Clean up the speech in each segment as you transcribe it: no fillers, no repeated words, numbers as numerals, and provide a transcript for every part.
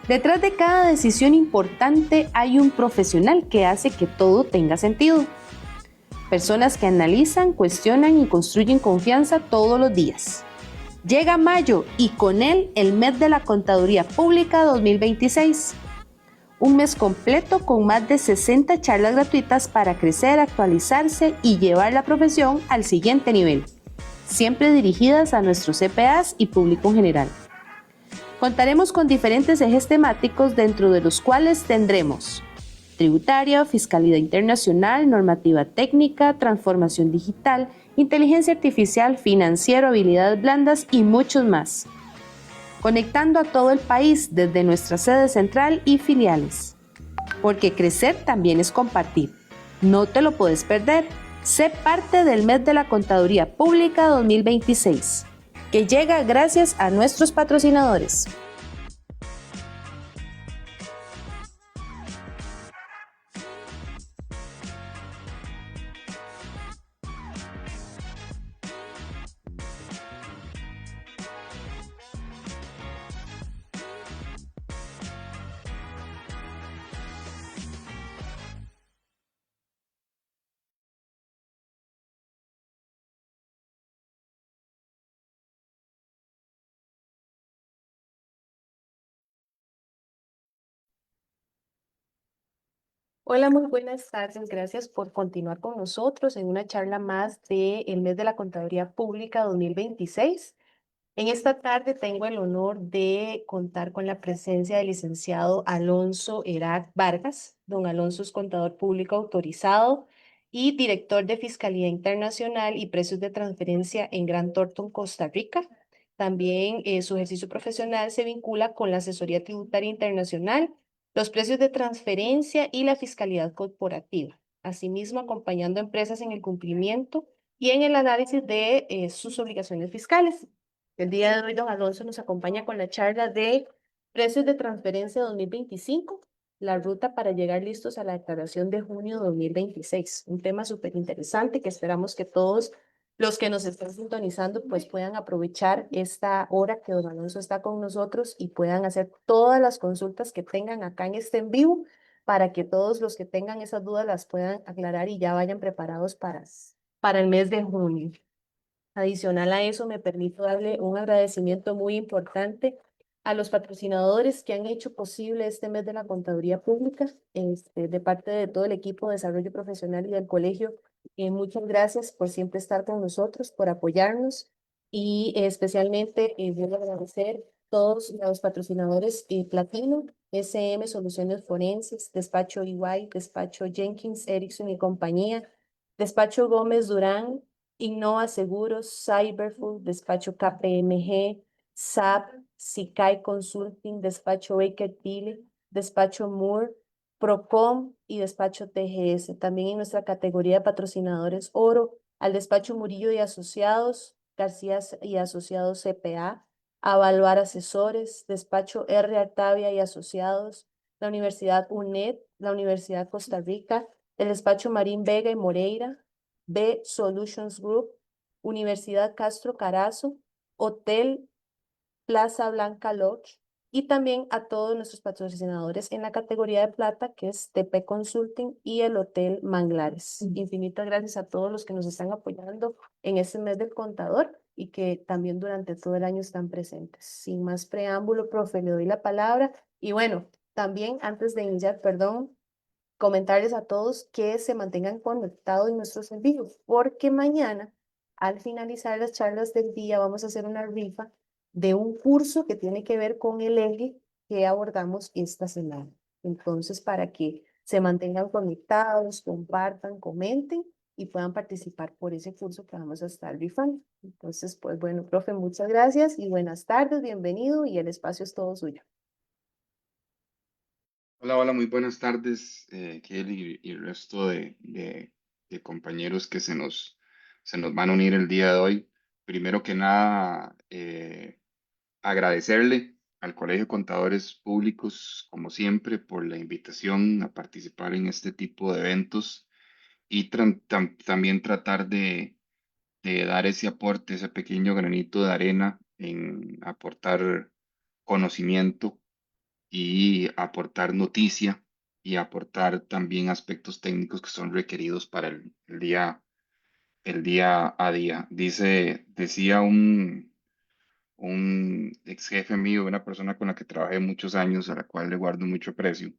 Detrás de cada decisión importante hay un profesional que hace que todo tenga sentido. Personas que analizan, cuestionan y construyen confianza todos los días. Llega mayo y con él el mes de la Contaduría Pública 2026. Un mes completo con más de 60 charlas gratuitas para crecer, actualizarse y llevar la profesión al siguiente nivel, siempre dirigidas a nuestros CPAs y público en general. Contaremos con diferentes ejes temáticos dentro de los cuales tendremos tributaria, fiscalidad internacional, normativa técnica, transformación digital, inteligencia artificial, financiero, habilidades blandas y muchos más. Conectando a todo el país desde nuestra sede central y filiales. Porque crecer también es compartir. No te lo puedes perder. Sé parte del mes de la Contaduría Pública 2026, que llega gracias a nuestros patrocinadores. Hola, muy buenas tardes. Gracias por continuar con nosotros en una charla más del mes de la Contaduría Pública 2026. En esta tarde tengo el honor de contar con la presencia del licenciado Alonso Erac Vargas. Don Alonso es contador público autorizado y director de Fiscalía Internacional y Precios de Transferencia en Grand Thornton, Costa Rica. También su ejercicio profesional se vincula con la asesoría tributaria internacional, los precios de transferencia y la fiscalidad corporativa. Asimismo, acompañando a empresas en el cumplimiento y en el análisis de sus obligaciones fiscales. El día de hoy, don Alonso nos acompaña con la charla de precios de transferencia 2025, la ruta para llegar listos a la declaración de junio de 2026. Un tema súper interesante que esperamos que todos los que nos estén sintonizando pues puedan aprovechar esta hora que don Alonso está con nosotros y puedan hacer todas las consultas que tengan acá en este en vivo para que todos los que tengan esas dudas las puedan aclarar y ya vayan preparados para el mes de junio. Adicional a eso, me permito darle un agradecimiento muy importante a los patrocinadores que han hecho posible este mes de la Contaduría Pública, de parte de todo el equipo de desarrollo profesional y del colegio. Muchas gracias por siempre estar con nosotros, por apoyarnos y especialmente voy a agradecer todos los patrocinadores Platino, SM Soluciones Forenses, Despacho EY, Despacho Jenkins, Erickson y compañía, Despacho Gómez Durán, Innova Seguros, Cyberfood, Despacho KPMG, SAP, Sicai Consulting, Despacho Baker Tilly, Despacho Moore, Procom y Despacho TGS. También en nuestra categoría de patrocinadores oro, al Despacho Murillo y Asociados, García y Asociados CPA, Avaluar Asesores, Despacho R. Artavia y Asociados, la Universidad UNED, la Universidad Costa Rica, el Despacho Marín Vega y Moreira, B Solutions Group, Universidad Castro Carazo, Hotel Plaza Blanca Lodge y también a todos nuestros patrocinadores en la categoría de plata, que es TP Consulting y el Hotel Manglares. Infinitas gracias a todos los que nos están apoyando en este mes del contador y que también durante todo el año están presentes. Sin más preámbulo, profe, le doy la palabra. Y bueno, también antes de iniciar, perdón, comentarles a todos que se mantengan conectados en nuestros envíos, porque mañana, al finalizar las charlas del día, vamos a hacer una rifa de un curso que tiene que ver con el eje que abordamos esta semana. Entonces, para que se mantengan conectados, compartan, comenten y puedan participar por ese curso que vamos a estar rifando. Entonces, pues bueno, profe, muchas gracias y buenas tardes, bienvenido y el espacio es todo suyo. Hola, hola, muy buenas tardes, Kelly y el resto de compañeros que se nos van a unir el día de hoy. Primero que nada, agradecerle al Colegio de Contadores Públicos, como siempre, por la invitación a participar en este tipo de eventos y también tratar de dar ese aporte, ese pequeño granito de arena en aportar conocimiento y aportar noticia y aportar también aspectos técnicos que son requeridos para el día a día. Decía un ex jefe mío, una persona con la que trabajé muchos años, a la cual le guardo mucho aprecio,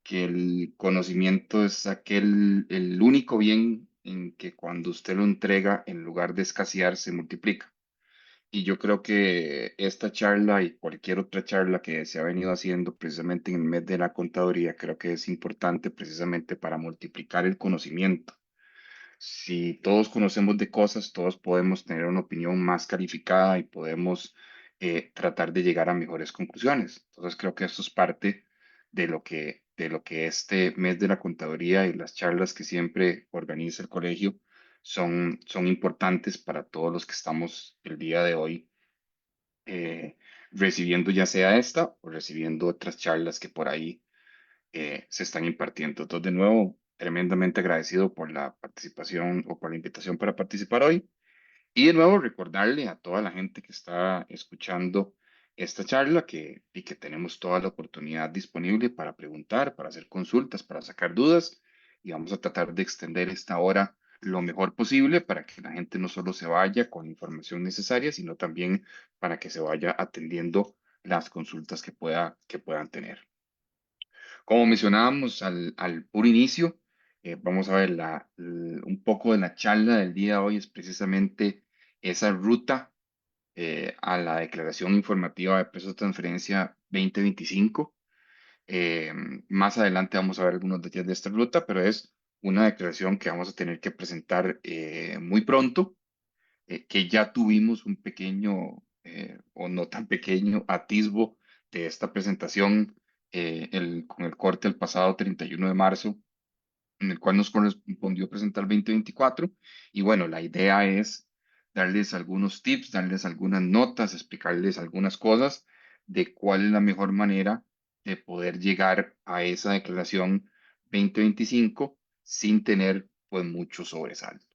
que el conocimiento es el único bien en que cuando usted lo entrega, en lugar de escasear, se multiplica. Y yo creo que esta charla y cualquier otra charla que se ha venido haciendo precisamente en el mes de la contaduría, creo que es importante precisamente para multiplicar el conocimiento. Si todos conocemos de cosas, todos podemos tener una opinión más calificada y podemos tratar de llegar a mejores conclusiones. Entonces creo que esto es parte de lo que este mes de la contaduría y las charlas que siempre organiza el colegio son importantes para todos los que estamos el día de hoy eh, recibiendo ya sea esta o recibiendo otras charlas que por ahí se están impartiendo. Entonces, de nuevo, tremendamente agradecido por la participación o por la invitación para participar hoy. Y de nuevo, recordarle a toda la gente que está escuchando esta charla y que tenemos toda la oportunidad disponible para preguntar, para hacer consultas, para sacar dudas. Y vamos a tratar de extender esta hora lo mejor posible para que la gente no solo se vaya con información necesaria, sino también para que se vaya atendiendo las consultas que puedan tener. Como mencionábamos al puro inicio, vamos a ver un poco de la charla del día de hoy es precisamente esa ruta a la declaración informativa de precios de transferencia 2025. Eh, Más adelante vamos a ver algunos detalles de esta ruta, pero es una declaración que vamos a tener que presentar muy pronto, que ya tuvimos un pequeño o no tan pequeño atisbo de esta presentación con el corte el pasado 31 de marzo, en el cual nos correspondió presentar 2024. Y bueno, la idea es darles algunos tips, darles algunas notas, explicarles algunas cosas de cuál es la mejor manera de poder llegar a esa declaración 2025 sin tener pues mucho sobresalto.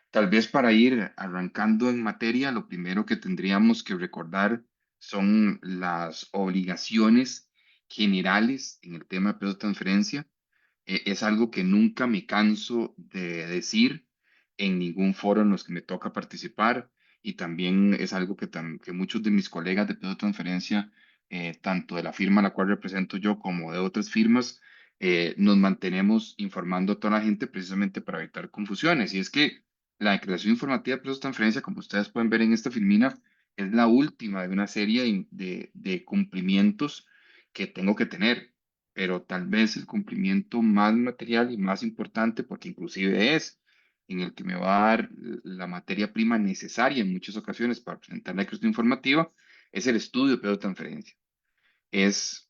Tal vez para ir arrancando en materia, lo primero que tendríamos que recordar son las obligaciones generales en el tema de peso de transferencia. Es algo que nunca me canso de decir en ningún foro en los que me toca participar y también es algo que muchos de mis colegas de peso de transferencia, tanto de la firma a la cual represento yo como de otras firmas, nos mantenemos informando a toda la gente precisamente para evitar confusiones. Y es que la declaración informativa de peso de transferencia, como ustedes pueden ver en esta filmina, es la última de una serie de cumplimientos que tengo que tener, pero tal vez el cumplimiento más material y más importante, porque inclusive es en el que me va a dar la materia prima necesaria en muchas ocasiones para presentar la declaración informativa, es el estudio de pedo de transferencia. Es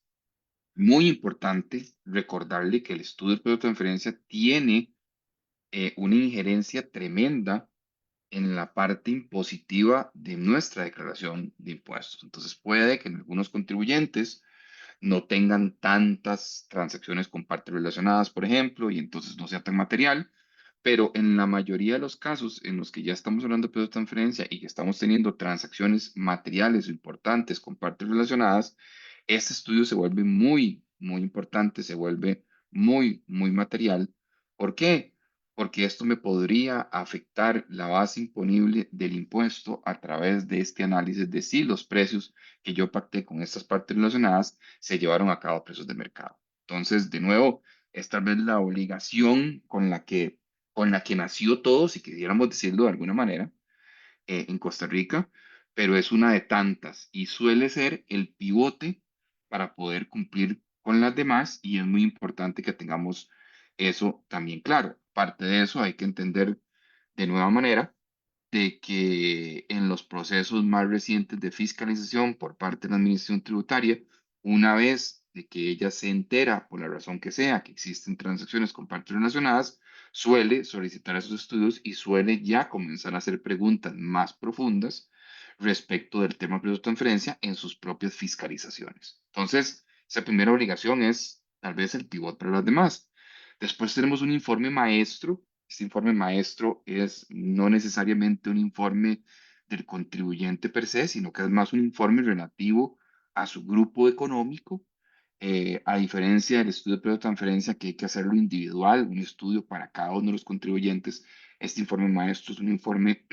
muy importante recordarle que el estudio de pedo de transferencia tiene una injerencia tremenda en la parte impositiva de nuestra declaración de impuestos. Entonces puede que en algunos contribuyentes no tengan tantas transacciones con partes relacionadas, por ejemplo, y entonces no sea tan material, pero en la mayoría de los casos en los que ya estamos hablando de peso de transferencia y que estamos teniendo transacciones materiales o importantes con partes relacionadas, este estudio se vuelve muy importante, se vuelve muy material. ¿Por qué? Porque esto me podría afectar la base imponible del impuesto a través de este análisis de si los precios que yo pacté con estas partes relacionadas se llevaron a cabo a precios de mercado. Entonces, de nuevo, es tal vez la obligación con la que nació todo, si quisiéramos decirlo de alguna manera, en Costa Rica, pero es una de tantas y suele ser el pivote para poder cumplir con las demás y es muy importante que tengamos eso también claro. Parte de eso hay que entender de nueva manera de que en los procesos más recientes de fiscalización por parte de la Administración Tributaria, una vez de que ella se entera, por la razón que sea, que existen transacciones con partes relacionadas, suele solicitar esos estudios y suele ya comenzar a hacer preguntas más profundas respecto del tema de transferencia en sus propias fiscalizaciones. Entonces, esa primera obligación es tal vez el pivot para las demás. Después tenemos un informe maestro. Este informe maestro es no necesariamente un informe del contribuyente per se, sino que es más un informe relativo a su grupo económico, a diferencia del estudio de previa transferencia, que hay que hacerlo individual, un estudio para cada uno de los contribuyentes. Este informe maestro es un informe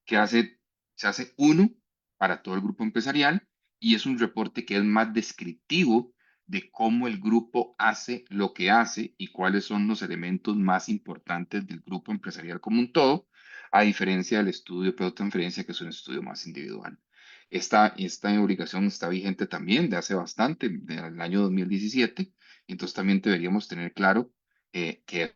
que se hace uno para todo el grupo empresarial y es un reporte que es más descriptivo de cómo el grupo hace lo que hace y cuáles son los elementos más importantes del grupo empresarial como un todo, a diferencia del estudio de transferencia, que es un estudio más individual. Esta obligación está vigente también de hace bastante, del año 2017, entonces también deberíamos tener claro que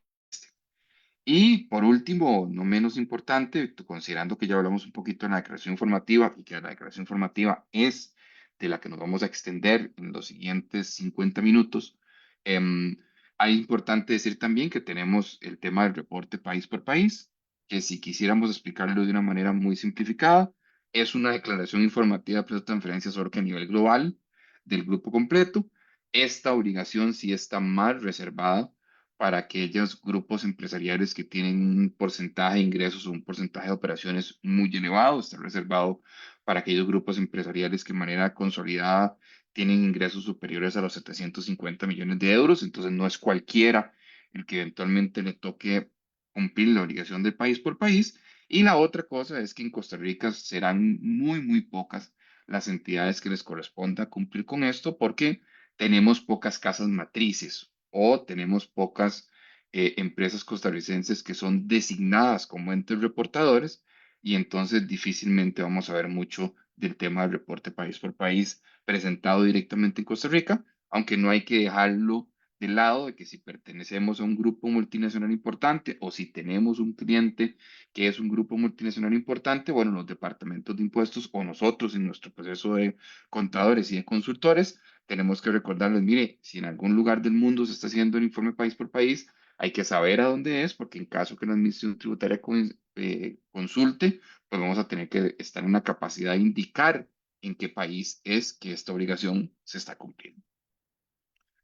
y por último, no menos importante, considerando que ya hablamos un poquito de la declaración informativa y que la declaración informativa es de la que nos vamos a extender en los siguientes 50 minutos, em, hay importante decir también que tenemos el tema del reporte país por país, que si quisiéramos explicarlo de una manera muy simplificada, es una declaración informativa de transferencias solo que a nivel global del grupo completo. Esta obligación sí está más reservada para aquellos grupos empresariales que tienen un porcentaje de ingresos o un porcentaje de operaciones muy elevado. Está reservado para aquellos grupos empresariales que de manera consolidada tienen ingresos superiores a los 750 millones de euros. Entonces no es cualquiera el que eventualmente le toque cumplir la obligación del país por país. Y la otra cosa es que en Costa Rica serán muy pocas las entidades que les corresponda cumplir con esto porque tenemos pocas casas matrices o tenemos pocas empresas costarricenses que son designadas como entes reportadores y entonces difícilmente vamos a ver mucho del tema del reporte país por país presentado directamente en Costa Rica, aunque no hay que dejarlo de lado de que si pertenecemos a un grupo multinacional importante o si tenemos un cliente que es un grupo multinacional importante, bueno, los departamentos de impuestos o nosotros en nuestro proceso de contadores y de consultores, tenemos que recordarles, mire, si en algún lugar del mundo se está haciendo el informe país por país, hay que saber a dónde es, porque en caso que la Administración Tributaria consulte, pues vamos a tener que estar en la capacidad de indicar en qué país es que esta obligación se está cumpliendo.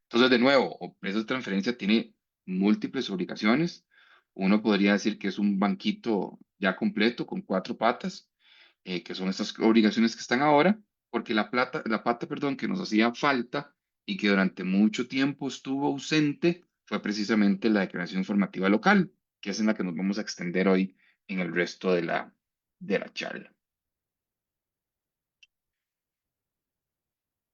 Entonces, de nuevo, Empresas de Transferencia tiene múltiples obligaciones. Uno podría decir que es un banquito ya completo con cuatro patas, que son estas obligaciones que están ahora, porque la pata, perdón, que nos hacía falta y que durante mucho tiempo estuvo ausente fue precisamente la declaración informativa local, que es en la que nos vamos a extender hoy en el resto de la charla.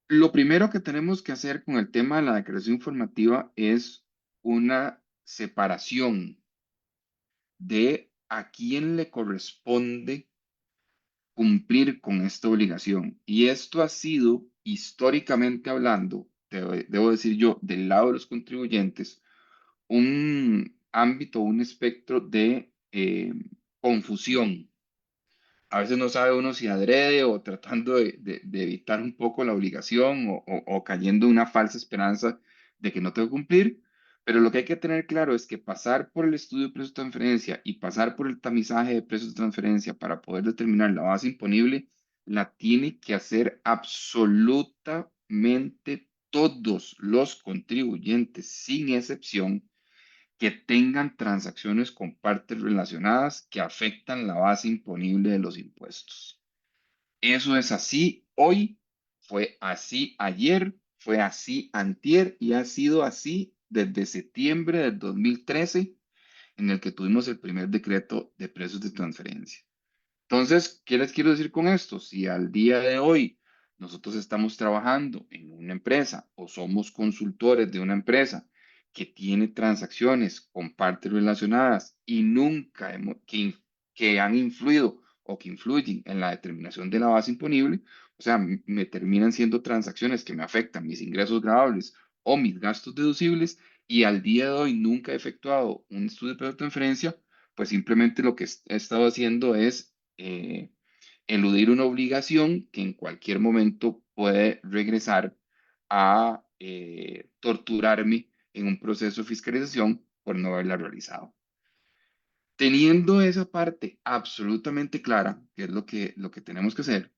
Lo primero que tenemos que hacer con el tema de la declaración informativa es una separación de a quién le corresponde cumplir con esta obligación. Y esto ha sido, históricamente hablando, debo decir yo, del lado de los contribuyentes, un ámbito, un espectro de confusión. A veces no sabe uno si adrede o tratando de evitar un poco la obligación o cayendo en una falsa esperanza de que no tengo que cumplir. Pero lo que hay que tener claro es que pasar por el estudio de precios de transferencia y pasar por el tamizaje de precios de transferencia para poder determinar la base imponible, la tiene que hacer absolutamente todos los contribuyentes, sin excepción que tengan transacciones con partes relacionadas que afectan la base imponible de los impuestos. Eso es así hoy, fue así ayer, fue así antier y ha sido así desde septiembre del 2013, en el que tuvimos el primer decreto de precios de transferencia. Entonces, ¿qué les quiero decir con esto? Si al día de hoy nosotros estamos trabajando en una empresa o somos consultores de una empresa que tiene transacciones con partes relacionadas y nunca que han influido o que influyen en la determinación de la base imponible, o sea, me terminan siendo transacciones que me afectan mis ingresos gravables o mis gastos deducibles y al día de hoy nunca he efectuado un estudio de transferencia, pues simplemente lo que he estado haciendo es eludir una obligación que en cualquier momento puede regresar a torturarme en un proceso de fiscalización por no haberla realizado. Teniendo esa parte absolutamente clara, que es lo que tenemos que hacer,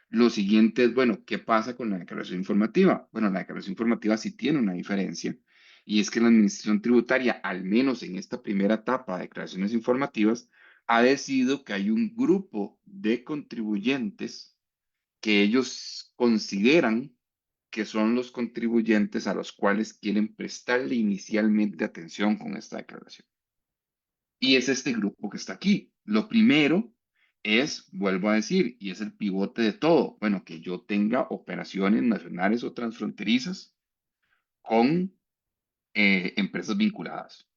lo siguiente es, bueno, ¿qué pasa con la declaración informativa? Bueno, la declaración informativa sí tiene una diferencia y es que la Administración Tributaria, al menos en esta primera etapa de declaraciones informativas, ha decidido que hay un grupo de contribuyentes que ellos consideran que son los contribuyentes a los cuales quieren prestarle inicialmente atención con esta declaración. Y es este grupo que está aquí. Lo primero es, vuelvo a decir, y es el pivote de todo, bueno, que yo tenga operaciones nacionales o transfronterizas con empresas vinculadas.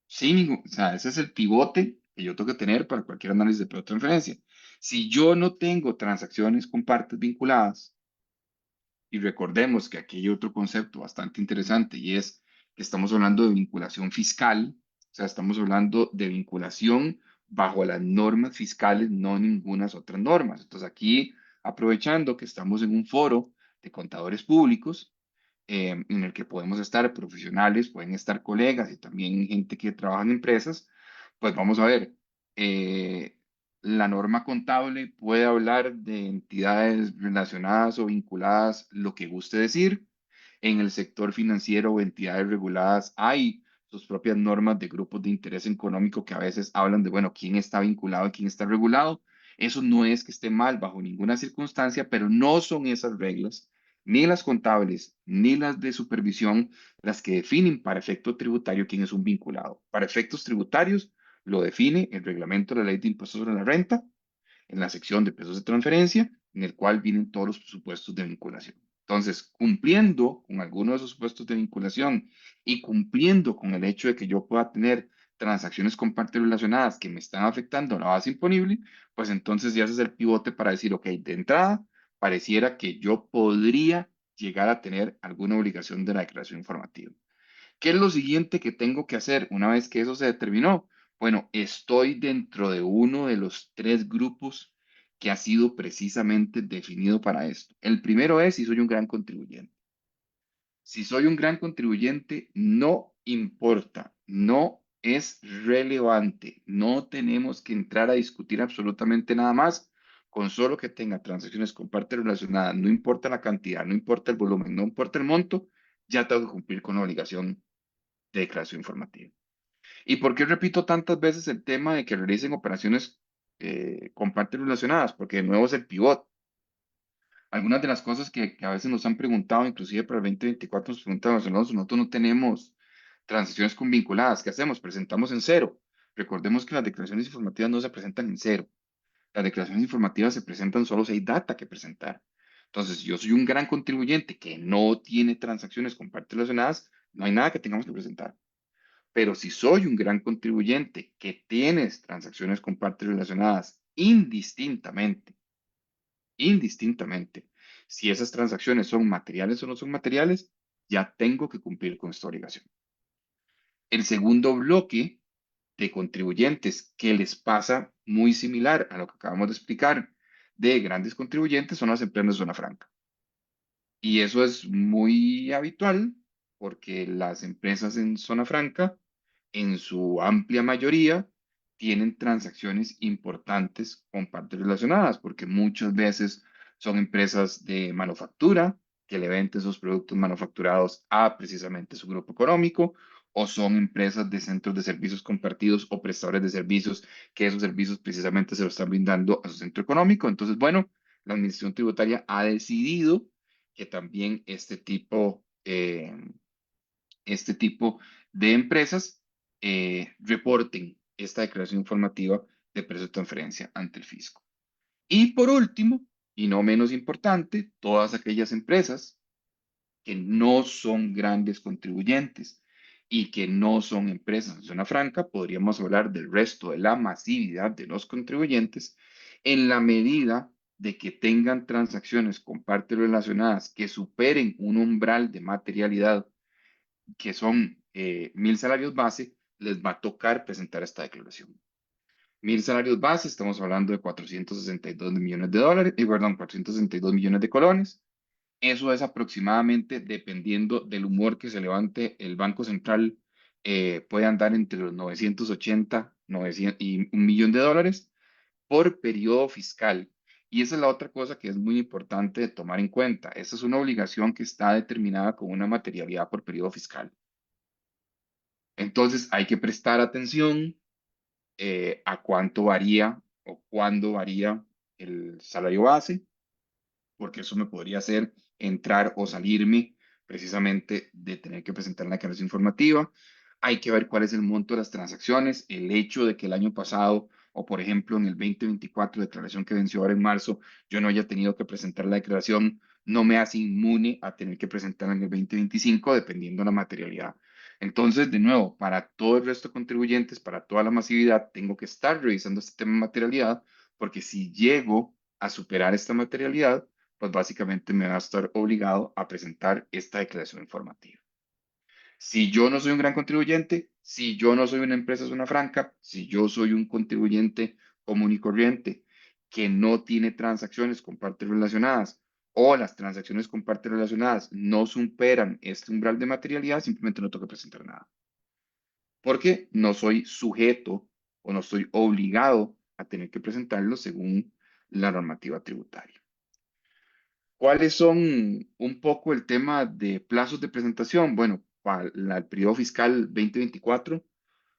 O sea, ese es el pivote que yo tengo que tener para cualquier análisis de transferencia. Si yo no tengo transacciones con partes vinculadas, y recordemos que aquí hay otro concepto bastante interesante y es que estamos hablando de vinculación fiscal, o sea, estamos hablando de vinculación bajo las normas fiscales, no ninguna otras normas. Entonces aquí, aprovechando que estamos en un foro de contadores públicos, en el que podemos estar profesionales, pueden estar colegas y también gente que trabaja en empresas, pues vamos a ver. eh, la norma contable puede hablar de entidades relacionadas o vinculadas, lo que guste decir. En el sector financiero o entidades reguladas hay sus propias normas de grupos de interés económico que a veces hablan de, bueno, quién está vinculado y quién está regulado. Eso no es que esté mal bajo ninguna circunstancia, pero no son esas reglas, ni las contables, ni las de supervisión, las que definen para efecto tributario quién es un vinculado. Para efectos tributarios, lo define el reglamento de la Ley de Impuestos sobre la Renta en la sección de pesos de transferencia, en el cual vienen todos los supuestos de vinculación. Entonces, cumpliendo con algunos de esos supuestos de vinculación y cumpliendo con el hecho de que yo pueda tener transacciones con partes relacionadas que me están afectando a la base imponible, pues entonces ya ese es el pivote para decir, ok, de entrada, pareciera que yo podría llegar a tener alguna obligación de la declaración informativa. ¿Qué es lo siguiente que tengo que hacer una vez que eso se determinó? Bueno, estoy dentro de uno de los tres grupos que ha sido precisamente definido para esto. El primero es si soy un gran contribuyente. Si soy un gran contribuyente, no importa, no es relevante, no tenemos que entrar a discutir absolutamente nada más, con solo que tenga transacciones con partes relacionadas, no importa la cantidad, no importa el volumen, no importa el monto, ya tengo que cumplir con la obligación de declaración informativa. ¿Y por qué repito tantas veces el tema de que realicen operaciones con partes relacionadas? Porque de nuevo es el pivot. Algunas de las cosas que a veces nos han preguntado, inclusive para el 2024 nos preguntaban, nosotros no tenemos transacciones con vinculadas, ¿qué hacemos? Presentamos en cero. Recordemos que las declaraciones informativas no se presentan en cero. Las declaraciones informativas se presentan solo si hay data que presentar. Entonces, si yo soy un gran contribuyente que no tiene transacciones con partes relacionadas, no hay nada que tengamos que presentar. Pero si soy un gran contribuyente que tienes transacciones con partes relacionadas indistintamente, si esas transacciones son materiales o no son materiales, ya tengo que cumplir con esta obligación. El segundo bloque de contribuyentes que les pasa muy similar a lo que acabamos de explicar de grandes contribuyentes son las empresas de zona franca. Y eso es muy habitual porque las empresas en zona franca, en su amplia mayoría, tienen transacciones importantes con partes relacionadas, porque muchas veces son empresas de manufactura que le venden sus productos manufacturados a precisamente su grupo económico, o son empresas de centros de servicios compartidos o prestadores de servicios que esos servicios precisamente se los están brindando a su centro económico. Entonces, bueno, la Administración Tributaria ha decidido que también este tipo de empresas reporten esta declaración informativa de precio de transferencia ante el fisco. Y por último, y no menos importante, todas aquellas empresas que no son grandes contribuyentes y que no son empresas en zona franca, podríamos hablar del resto de la masividad de los contribuyentes en la medida de que tengan transacciones con partes relacionadas que superen un umbral de materialidad que son 1.000 salarios base, les va a tocar presentar esta declaración. 1.000 salarios base, estamos hablando de 462 millones de dólares, perdón, 462 millones de colones. Eso es aproximadamente, dependiendo del humor que se levante el Banco Central, puede andar entre los 980 900 y 1 millón de dólares por periodo fiscal. Y esa es la otra cosa que es muy importante de tomar en cuenta. Esta es una obligación que está determinada con una materialidad por periodo fiscal. Entonces hay que prestar atención a cuánto varía o cuándo varía el salario base, porque eso me podría hacer entrar o salirme precisamente de tener que presentar la declaración informativa. Hay que ver cuál es el monto de las transacciones, el hecho de que el año pasado o por ejemplo en el 2024, declaración que venció ahora en marzo, yo no haya tenido que presentar la declaración, no me hace inmune a tener que presentarla en el 2025, dependiendo de la materialidad. Entonces, de nuevo, para todo el resto de contribuyentes, para toda la masividad, tengo que estar revisando este tema de materialidad, porque si llego a superar esta materialidad, pues básicamente me va a estar obligado a presentar esta declaración informativa. Si yo no soy un gran contribuyente, si yo no soy una empresa zona franca, si yo soy un contribuyente común y corriente que no tiene transacciones con partes relacionadas o las transacciones con partes relacionadas no superan este umbral de materialidad, simplemente no tengo que presentar nada. Porque no soy sujeto o no estoy obligado a tener que presentarlo según la normativa tributaria. ¿Cuáles son un poco el tema de plazos de presentación? Bueno, para el periodo fiscal 2024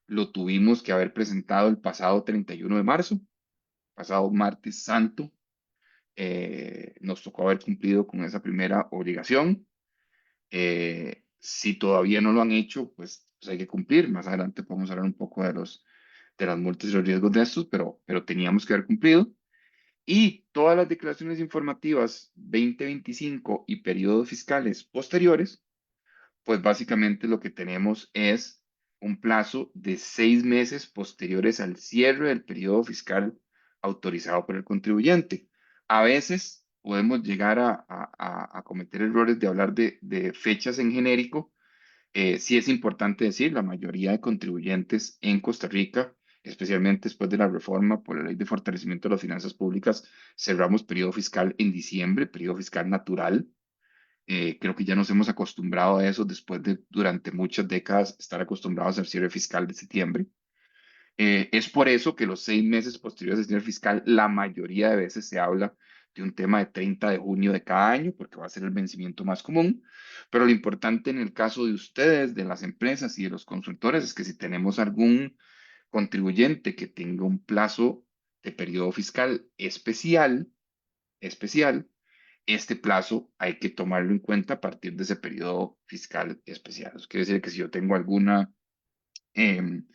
lo tuvimos que haber presentado el pasado 31 de marzo, pasado martes santo. Nos tocó haber cumplido con esa primera obligación. Si todavía no lo han hecho, pues hay que cumplir. Más adelante podemos hablar un poco de las multas y los riesgos de estos, pero teníamos que haber cumplido. Y todas las declaraciones informativas 2025 y periodos fiscales posteriores, pues básicamente lo que tenemos es un plazo de 6 meses posteriores al cierre del periodo fiscal autorizado por el contribuyente. A veces podemos llegar a cometer errores de hablar de fechas en genérico. Sí es importante decir, la mayoría de contribuyentes en Costa Rica, especialmente después de la reforma por la Ley de Fortalecimiento de las Finanzas Públicas, cerramos periodo fiscal en diciembre, periodo fiscal natural. Creo que ya nos hemos acostumbrado a eso después de durante muchas décadas estar acostumbrados al cierre fiscal de septiembre. Es por eso que los 6 meses posteriores al cierre fiscal, la mayoría de veces se habla de un tema de 30 de junio de cada año, porque va a ser el vencimiento más común. Pero lo importante en el caso de ustedes, de las empresas y de los consultores, es que si tenemos algún contribuyente que tenga un plazo de periodo fiscal especial, este plazo hay que tomarlo en cuenta a partir de ese periodo fiscal especial. Eso quiere decir que si yo tengo alguna em,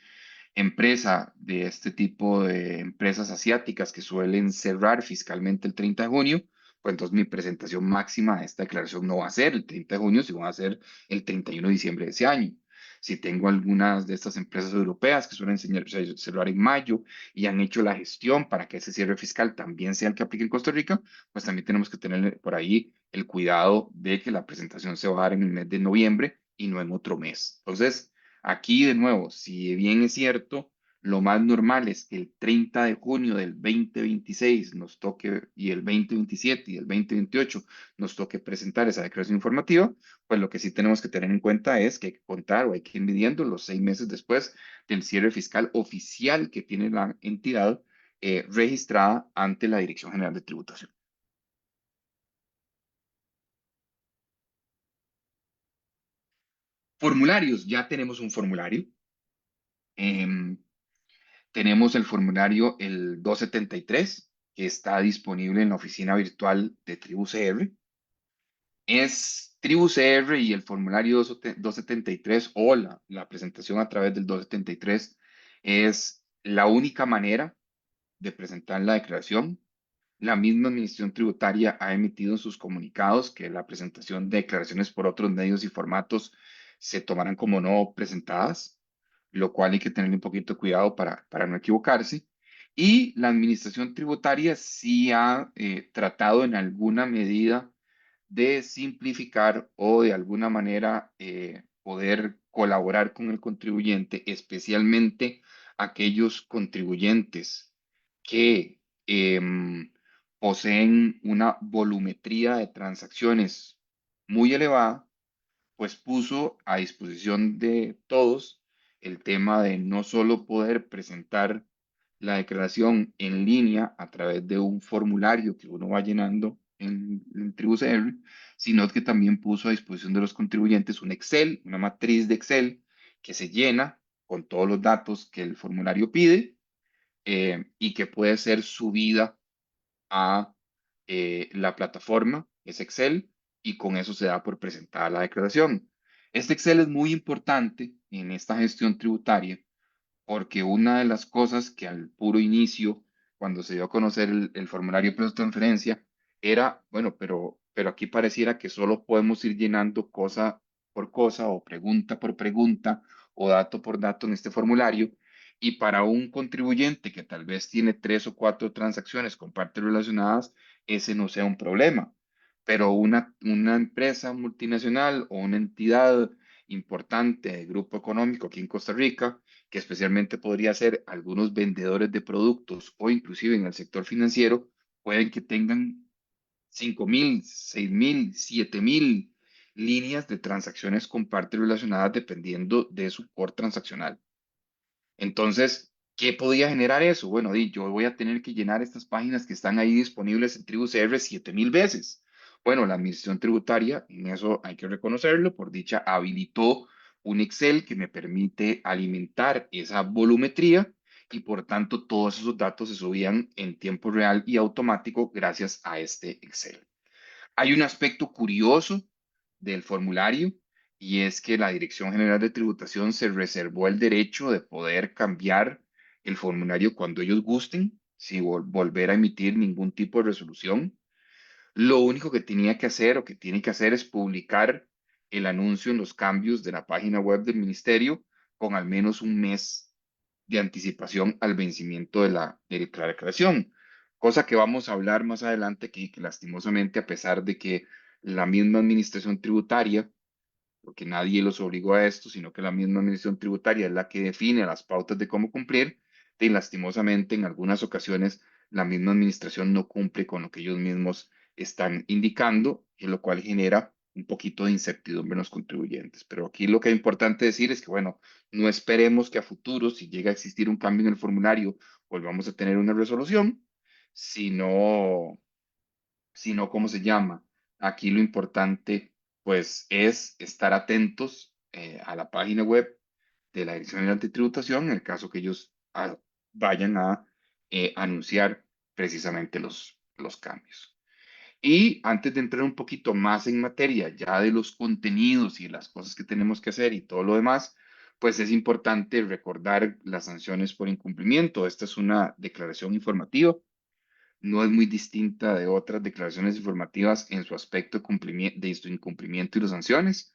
empresa de este tipo de empresas asiáticas que suelen cerrar fiscalmente el 30 de junio, pues entonces mi presentación máxima de esta declaración no va a ser el 30 de junio, sino va a ser el 31 de diciembre de ese año. Si tengo algunas de estas empresas europeas que suelen cerrar en mayo y han hecho la gestión para que ese cierre fiscal también sea el que aplique en Costa Rica, pues también tenemos que tener por ahí el cuidado de que la presentación se va a dar en el mes de noviembre y no en otro mes. Entonces, aquí de nuevo, si bien es cierto, lo más normal es que el 30 de junio del 2026 nos toque y el 2027 y el 2028 nos toque presentar esa declaración informativa, pues lo que sí tenemos que tener en cuenta es que hay que contar o hay que ir midiendo los 6 meses después del cierre fiscal oficial que tiene la entidad registrada ante la Dirección General de Tributación. Formularios, ya tenemos un formulario. Em, Tenemos el formulario el 273 que está disponible en la oficina virtual de TribuCR. Es TribuCR y el formulario 273 o la presentación a través del 273 es la única manera de presentar la declaración. La misma Administración Tributaria ha emitido en sus comunicados que la presentación de declaraciones por otros medios y formatos se tomarán como no presentadas, lo cual hay que tener un poquito de cuidado para no equivocarse. Y la Administración Tributaria sí ha tratado en alguna medida de simplificar o de alguna manera poder colaborar con el contribuyente, especialmente aquellos contribuyentes que poseen una volumetría de transacciones muy elevada, pues puso a disposición de todos el tema de no solo poder presentar la declaración en línea a través de un formulario que uno va llenando en TribuCR, sino que también puso a disposición de los contribuyentes un Excel, una matriz de Excel que se llena con todos los datos que el formulario pide y que puede ser subida a la plataforma es Excel y con eso se da por presentada la declaración. Este Excel es muy importante en esta gestión tributaria porque una de las cosas que al puro inicio, cuando se dio a conocer el formulario de transferencia, era, bueno, pero aquí pareciera que solo podemos ir llenando cosa por cosa o pregunta por pregunta o dato por dato en este formulario. Y para un contribuyente que tal vez tiene 3 o 4 transacciones con partes relacionadas, ese no sea un problema. Pero una empresa multinacional o una entidad importante de grupo económico aquí en Costa Rica, que especialmente podría ser algunos vendedores de productos o inclusive en el sector financiero, pueden que tengan 5.000, 6.000, 7.000 líneas de transacciones con partes relacionadas dependiendo de su core transaccional. Entonces, ¿qué podía generar eso? Bueno, yo voy a tener que llenar estas páginas que están ahí disponibles en TribuCR 7.000 veces. Bueno, la administración tributaria, en eso hay que reconocerlo, por dicha, habilitó un Excel que me permite alimentar esa volumetría y por tanto todos esos datos se subían en tiempo real y automático gracias a este Excel. Hay un aspecto curioso del formulario y es que la Dirección General de Tributación se reservó el derecho de poder cambiar el formulario cuando ellos gusten, sin volver a emitir ningún tipo de resolución. Lo único que tenía que hacer o que tiene que hacer es publicar el anuncio en los cambios de la página web del ministerio con al menos un mes de anticipación al vencimiento de la declaración, cosa que vamos a hablar más adelante, que lastimosamente, a pesar de que la misma administración tributaria, porque nadie los obligó a esto, sino que la misma administración tributaria es la que define las pautas de cómo cumplir, y lastimosamente en algunas ocasiones la misma administración no cumple con lo que ellos mismos están indicando, y lo cual genera un poquito de incertidumbre en los contribuyentes. Pero aquí lo que es importante decir es que, bueno, no esperemos que a futuro, si llega a existir un cambio en el formulario, volvamos a tener una resolución, sino sino cómo se llama. Aquí lo importante, pues, es estar atentos a la página web de la Dirección General de Tributación en el caso que ellos vayan a anunciar precisamente los cambios. Y antes de entrar un poquito más en materia ya de los contenidos y las cosas que tenemos que hacer y todo lo demás, pues es importante recordar las sanciones por incumplimiento. Esta es una declaración informativa, no es muy distinta de otras declaraciones informativas en su aspecto de su incumplimiento y las sanciones.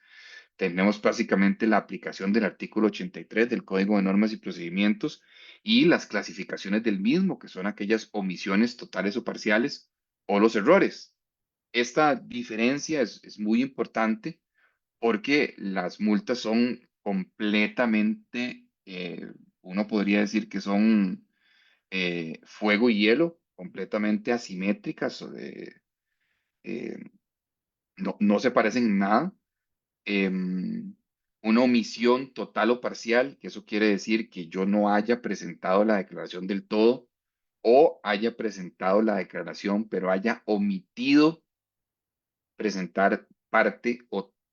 Tenemos básicamente la aplicación del artículo 83 del Código de Normas y Procedimientos y las clasificaciones del mismo, que son aquellas omisiones totales o parciales o los errores. Esta diferencia es muy importante porque las multas son completamente, uno podría decir que son fuego y hielo, completamente asimétricas, eh, no se parecen en nada. Una omisión total o parcial, que eso quiere decir que yo no haya presentado la declaración del todo o haya presentado la declaración, pero haya omitido presentar parte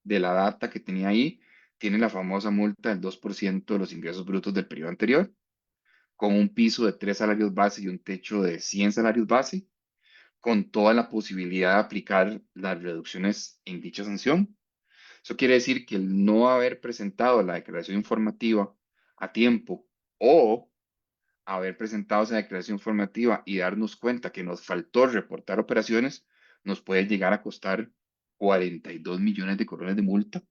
de la data que tenía ahí, tiene la famosa multa del 2% de los ingresos brutos del periodo anterior, con un piso de 3 salarios base y un techo de 100 salarios base, con toda la posibilidad de aplicar las reducciones en dicha sanción. Eso quiere decir que el no haber presentado la declaración informativa a tiempo o haber presentado esa declaración informativa y darnos cuenta que nos faltó reportar operaciones, nos puede llegar a costar 42 millones de colones de multa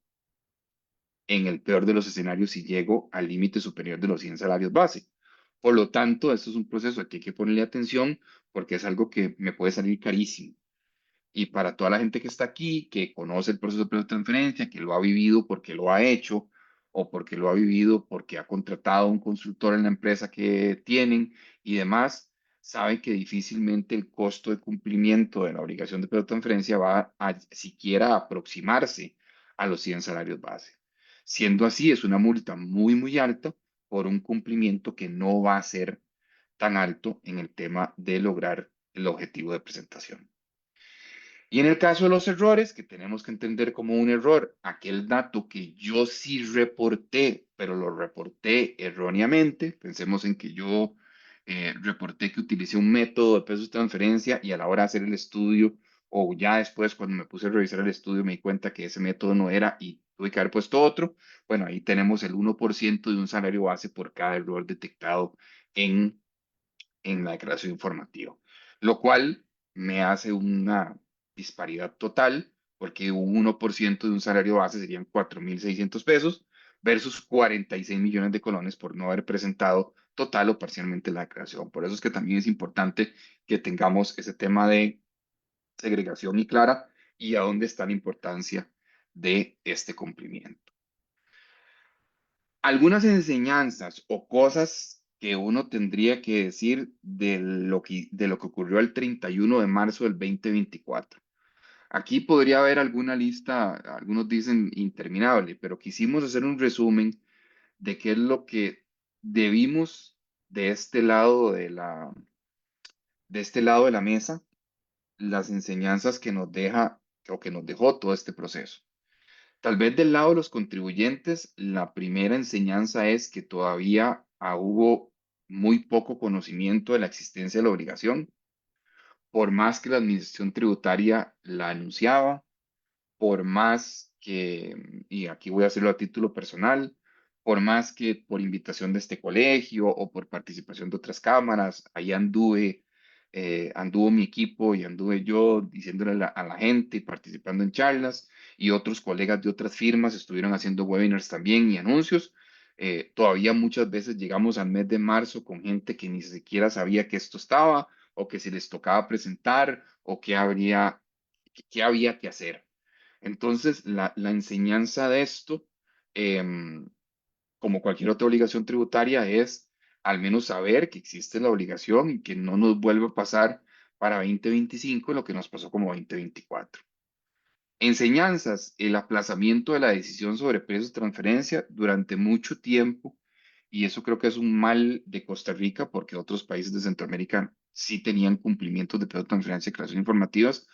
en el peor de los escenarios si llego al límite superior de los 100 salarios base. Por lo tanto, esto es un proceso al que hay que ponerle atención porque es algo que me puede salir carísimo. Y para toda la gente que está aquí, que conoce el proceso de transferencia, que lo ha vivido porque lo ha hecho o porque lo ha vivido porque ha contratado a un consultor en la empresa que tienen y demás, saben que difícilmente el costo de cumplimiento de la obligación de transferencia va a siquiera aproximarse a los 100 salarios base. Siendo así, es una multa muy, muy alta por un cumplimiento que no va a ser tan alto en el tema de lograr el objetivo de presentación. Y en el caso de los errores, que tenemos que entender como un error, aquel dato que yo sí reporté, pero lo reporté erróneamente, pensemos en que yo reporté que utilicé un método de pesos de transferencia y a la hora de hacer el estudio, o ya después cuando me puse a revisar el estudio, me di cuenta que ese método no era y tuve que haber puesto otro. Bueno, ahí tenemos el 1% de un salario base por cada error detectado en, en la declaración informativa, lo cual me hace una disparidad total, porque un 1% de un salario base serían 4.600 pesos versus 46 millones de colones por no haber presentado total o parcialmente la declaración. Por eso es que también es importante que tengamos ese tema de segregación y clara y a dónde está la importancia de este cumplimiento. Algunas enseñanzas o cosas que uno tendría que decir de lo que ocurrió el 31 de marzo del 2024. Aquí podría haber alguna lista, algunos dicen interminable, pero quisimos hacer un resumen de qué es lo que debimos de este lado de este lado de la mesa, las enseñanzas que nos deja o que nos dejó todo este proceso. Tal vez del lado de los contribuyentes, la primera enseñanza es que todavía hubo muy poco conocimiento de la existencia de la obligación, por más que la administración tributaria la anunciaba, por más que, y aquí voy a hacerlo a título personal, por más que por invitación de este colegio o por participación de otras cámaras, ahí anduvo mi equipo y anduve yo diciéndole a la gente y participando en charlas y otros colegas de otras firmas estuvieron haciendo webinars también y anuncios. Todavía muchas veces llegamos al mes de marzo con gente que ni siquiera sabía que esto estaba o que se les tocaba presentar o qué había que hacer. Entonces, la enseñanza de esto, em, como cualquier otra obligación tributaria, es al menos saber que existe la obligación y que no nos vuelva a pasar para 2025 lo que nos pasó como 2024. Enseñanzas, el aplazamiento de la decisión sobre precios de transferencia durante mucho tiempo, y eso creo que es un mal de Costa Rica porque otros países de Centroamérica sí tenían cumplimientos de precios de transferencia y declaraciones informativas.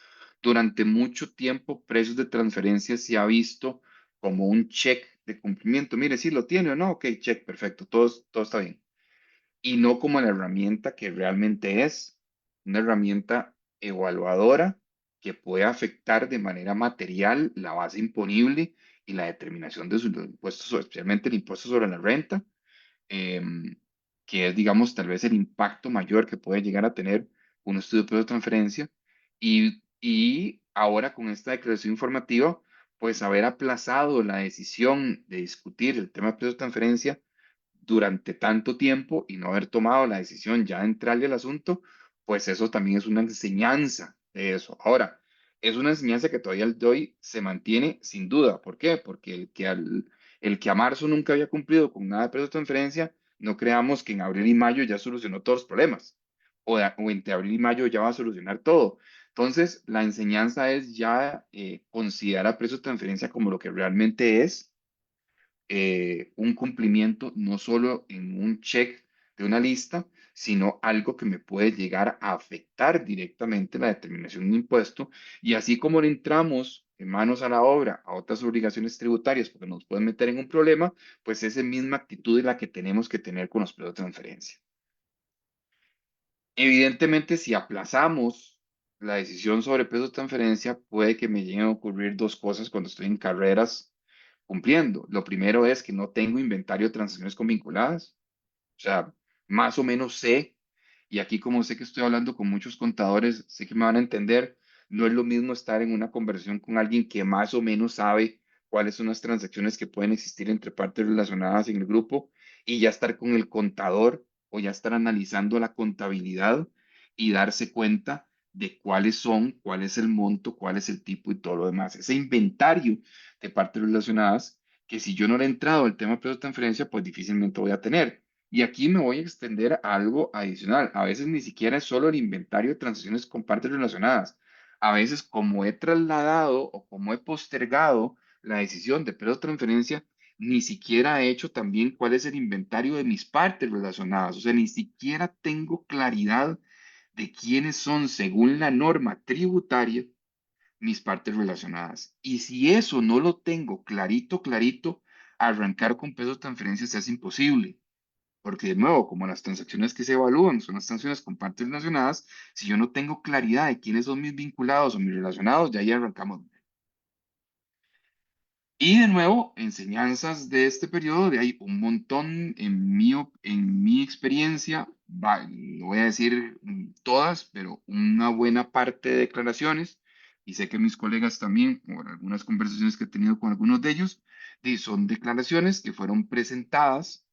Durante mucho tiempo, precios de transferencia se ha visto como un check de cumplimiento. Mire, si lo tiene o no, ok, check, perfecto, todo está bien y no como la herramienta que realmente es, una herramienta evaluadora que puede afectar de manera material la base imponible y la determinación de sus impuestos, especialmente el impuesto sobre la renta, em, que es, digamos, tal vez el impacto mayor que puede llegar a tener un estudio de precios de transferencia. Y ahora con esta declaración informativa, pues haber aplazado la decisión de discutir el tema de precios de transferencia durante tanto tiempo y no haber tomado la decisión ya de entrarle al asunto, pues eso también es una enseñanza de eso. Ahora, es una enseñanza que todavía el de hoy se mantiene sin duda. ¿Por qué? Porque el que a marzo nunca había cumplido con nada de precio de transferencia, no creamos que en abril y mayo ya solucionó todos los problemas o entre abril y mayo ya va a solucionar todo. Entonces, la enseñanza es ya considerar a precio de transferencia como lo que realmente es un cumplimiento no solo en un check de una lista, sino algo que me puede llegar a afectar directamente la determinación de impuesto. Y así como le entramos en manos a la obra a otras obligaciones tributarias porque nos pueden meter en un problema, pues esa misma actitud es la que tenemos que tener con los precios de transferencia. Evidentemente, si aplazamos la decisión sobre precios de transferencia, puede que me lleguen a ocurrir dos cosas cuando estoy en carreras cumpliendo. Lo primero es que no tengo inventario de transacciones con vinculadas. O sea, más o menos sé, y aquí como sé que estoy hablando con muchos contadores, sé que me van a entender, no es lo mismo estar en una conversación con alguien que más o menos sabe cuáles son las transacciones que pueden existir entre partes relacionadas en el grupo y ya estar con el contador o ya estar analizando la contabilidad y darse cuenta de cuáles son, cuál es el monto, cuál es el tipo y todo lo demás. Ese inventario de partes relacionadas que si yo no le he entrado al tema de transferencia, pues difícilmente voy a tener. Y aquí me voy a extender a algo adicional. A veces ni siquiera es solo el inventario de transacciones con partes relacionadas. A veces, como he trasladado o como he postergado la decisión de precio de transferencia, ni siquiera he hecho también cuál es el inventario de mis partes relacionadas. O sea, ni siquiera tengo claridad de quiénes son, según la norma tributaria, mis partes relacionadas. Y si eso no lo tengo clarito, arrancar con peso de transferencia se hace imposible. Porque de nuevo, como las transacciones que se evalúan son las transacciones con partes relacionadas, si yo no tengo claridad de quiénes son mis vinculados o mis relacionados, ya ahí arrancamos. Y de nuevo, enseñanzas de este periodo, de ahí un montón en mi experiencia, no voy a decir todas, pero una buena parte de declaraciones, y sé que mis colegas también, por algunas conversaciones que he tenido con algunos de ellos, son declaraciones que fueron presentadas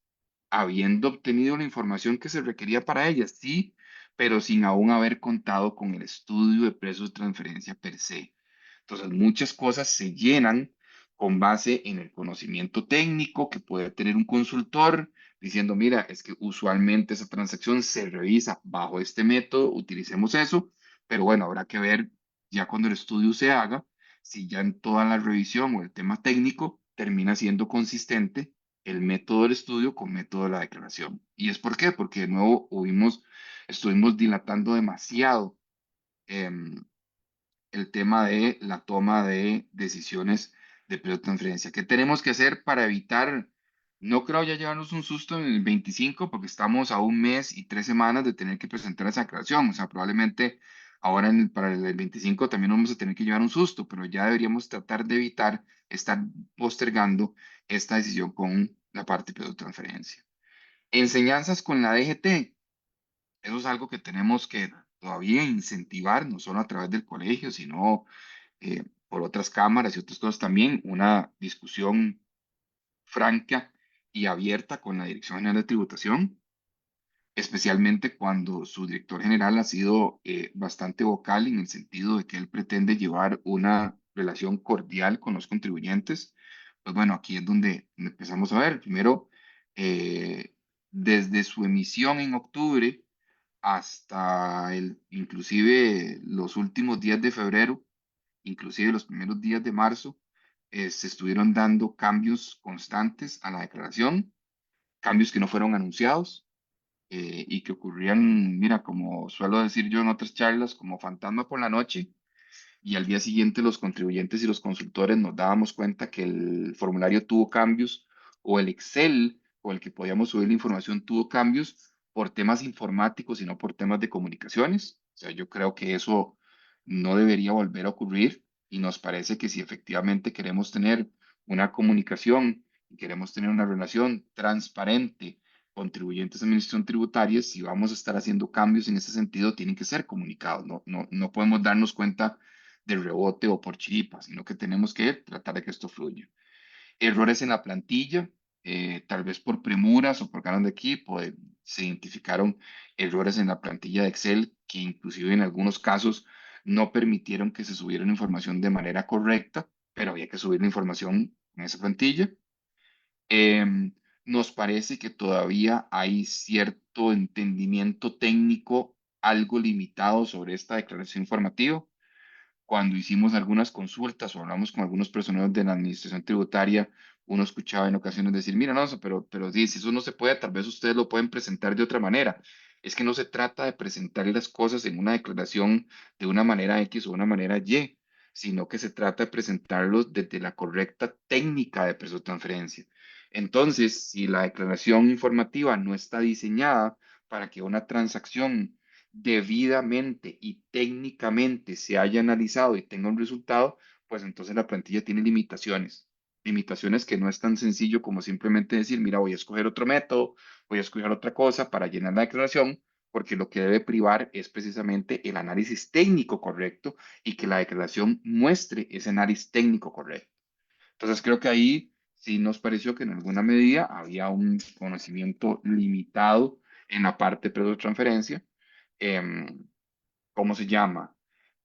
habiendo obtenido la información que se requería para ellas, sí, pero sin aún haber contado con el estudio de precios de transferencia per se. Entonces, muchas cosas se llenan con base en el conocimiento técnico que puede tener un consultor diciendo, mira, es que usualmente esa transacción se revisa bajo este método, utilicemos eso, pero bueno, habrá que ver ya cuando el estudio se haga, si ya en toda la revisión o el tema técnico termina siendo consistente el método del estudio con método de la declaración. ¿Y es por qué? Porque de nuevo estuvimos dilatando demasiado em, el tema de la toma de decisiones de periodo de transferencia. ¿Qué tenemos que hacer para evitar, no creo ya llevarnos un susto en el 25, porque estamos a un mes y 3 semanas de tener que presentar esa declaración? O sea, probablemente ahora para el 25 también vamos a tener que llevar un susto, pero ya deberíamos tratar de evitar estar postergando esta decisión con la parte de periodo de transferencia. Enseñanzas con la DGT. Eso es algo que tenemos que todavía incentivar, no solo a través del colegio, sino por otras cámaras y otras cosas también, una discusión franca y abierta con la Dirección General de Tributación, especialmente cuando su director general ha sido bastante vocal en el sentido de que él pretende llevar una relación cordial con los contribuyentes. Pues bueno, aquí es donde empezamos a ver. Primero, eh, desde su emisión en octubre hasta inclusive los últimos días de febrero, inclusive los primeros días de marzo, se estuvieron dando cambios constantes a la declaración, cambios que no fueron anunciados y que ocurrían, mira, como suelo decir yo en otras charlas, como fantasma por la noche, y al día siguiente los contribuyentes y los consultores nos dábamos cuenta que el formulario tuvo cambios o el Excel o el que podíamos subir la información tuvo cambios por temas informáticos y no por temas de comunicaciones. O sea, yo creo que eso no debería volver a ocurrir y nos parece que si efectivamente queremos tener una comunicación y queremos tener una relación transparente, contribuyentes a administración tributaria, si vamos a estar haciendo cambios en ese sentido, tienen que ser comunicados. No podemos darnos cuenta de rebote o por chiripa, sino que tenemos que tratar de que esto fluya. Errores en la plantilla, tal vez por premuras o por ganas de equipo, se identificaron errores en la plantilla de Excel que inclusive en algunos casos no permitieron que se subiera la información de manera correcta, pero había que subir la información en esa plantilla. Nos parece que todavía hay cierto entendimiento técnico algo limitado sobre esta declaración informativa. Cuando hicimos algunas consultas o hablamos con algunos personeros de la administración tributaria, uno escuchaba en ocasiones decir, mira, no, pero sí, si eso no se puede, tal vez ustedes lo pueden presentar de otra manera. Es que no se trata de presentar las cosas en una declaración de una manera X o una manera Y, sino que se trata de presentarlos desde la correcta técnica de precio de transferencia. Entonces, si la declaración informativa no está diseñada para que una transacción debidamente y técnicamente se haya analizado y tenga un resultado, pues entonces la plantilla tiene limitaciones. Limitaciones que no es tan sencillo como simplemente decir, mira, voy a escoger otro método, voy a escoger otra cosa para llenar la declaración, porque lo que debe privar es precisamente el análisis técnico correcto y que la declaración muestre ese análisis técnico correcto. Entonces creo que ahí sí nos pareció que en alguna medida había un conocimiento limitado en la parte de transferencia. ¿Cómo se llama?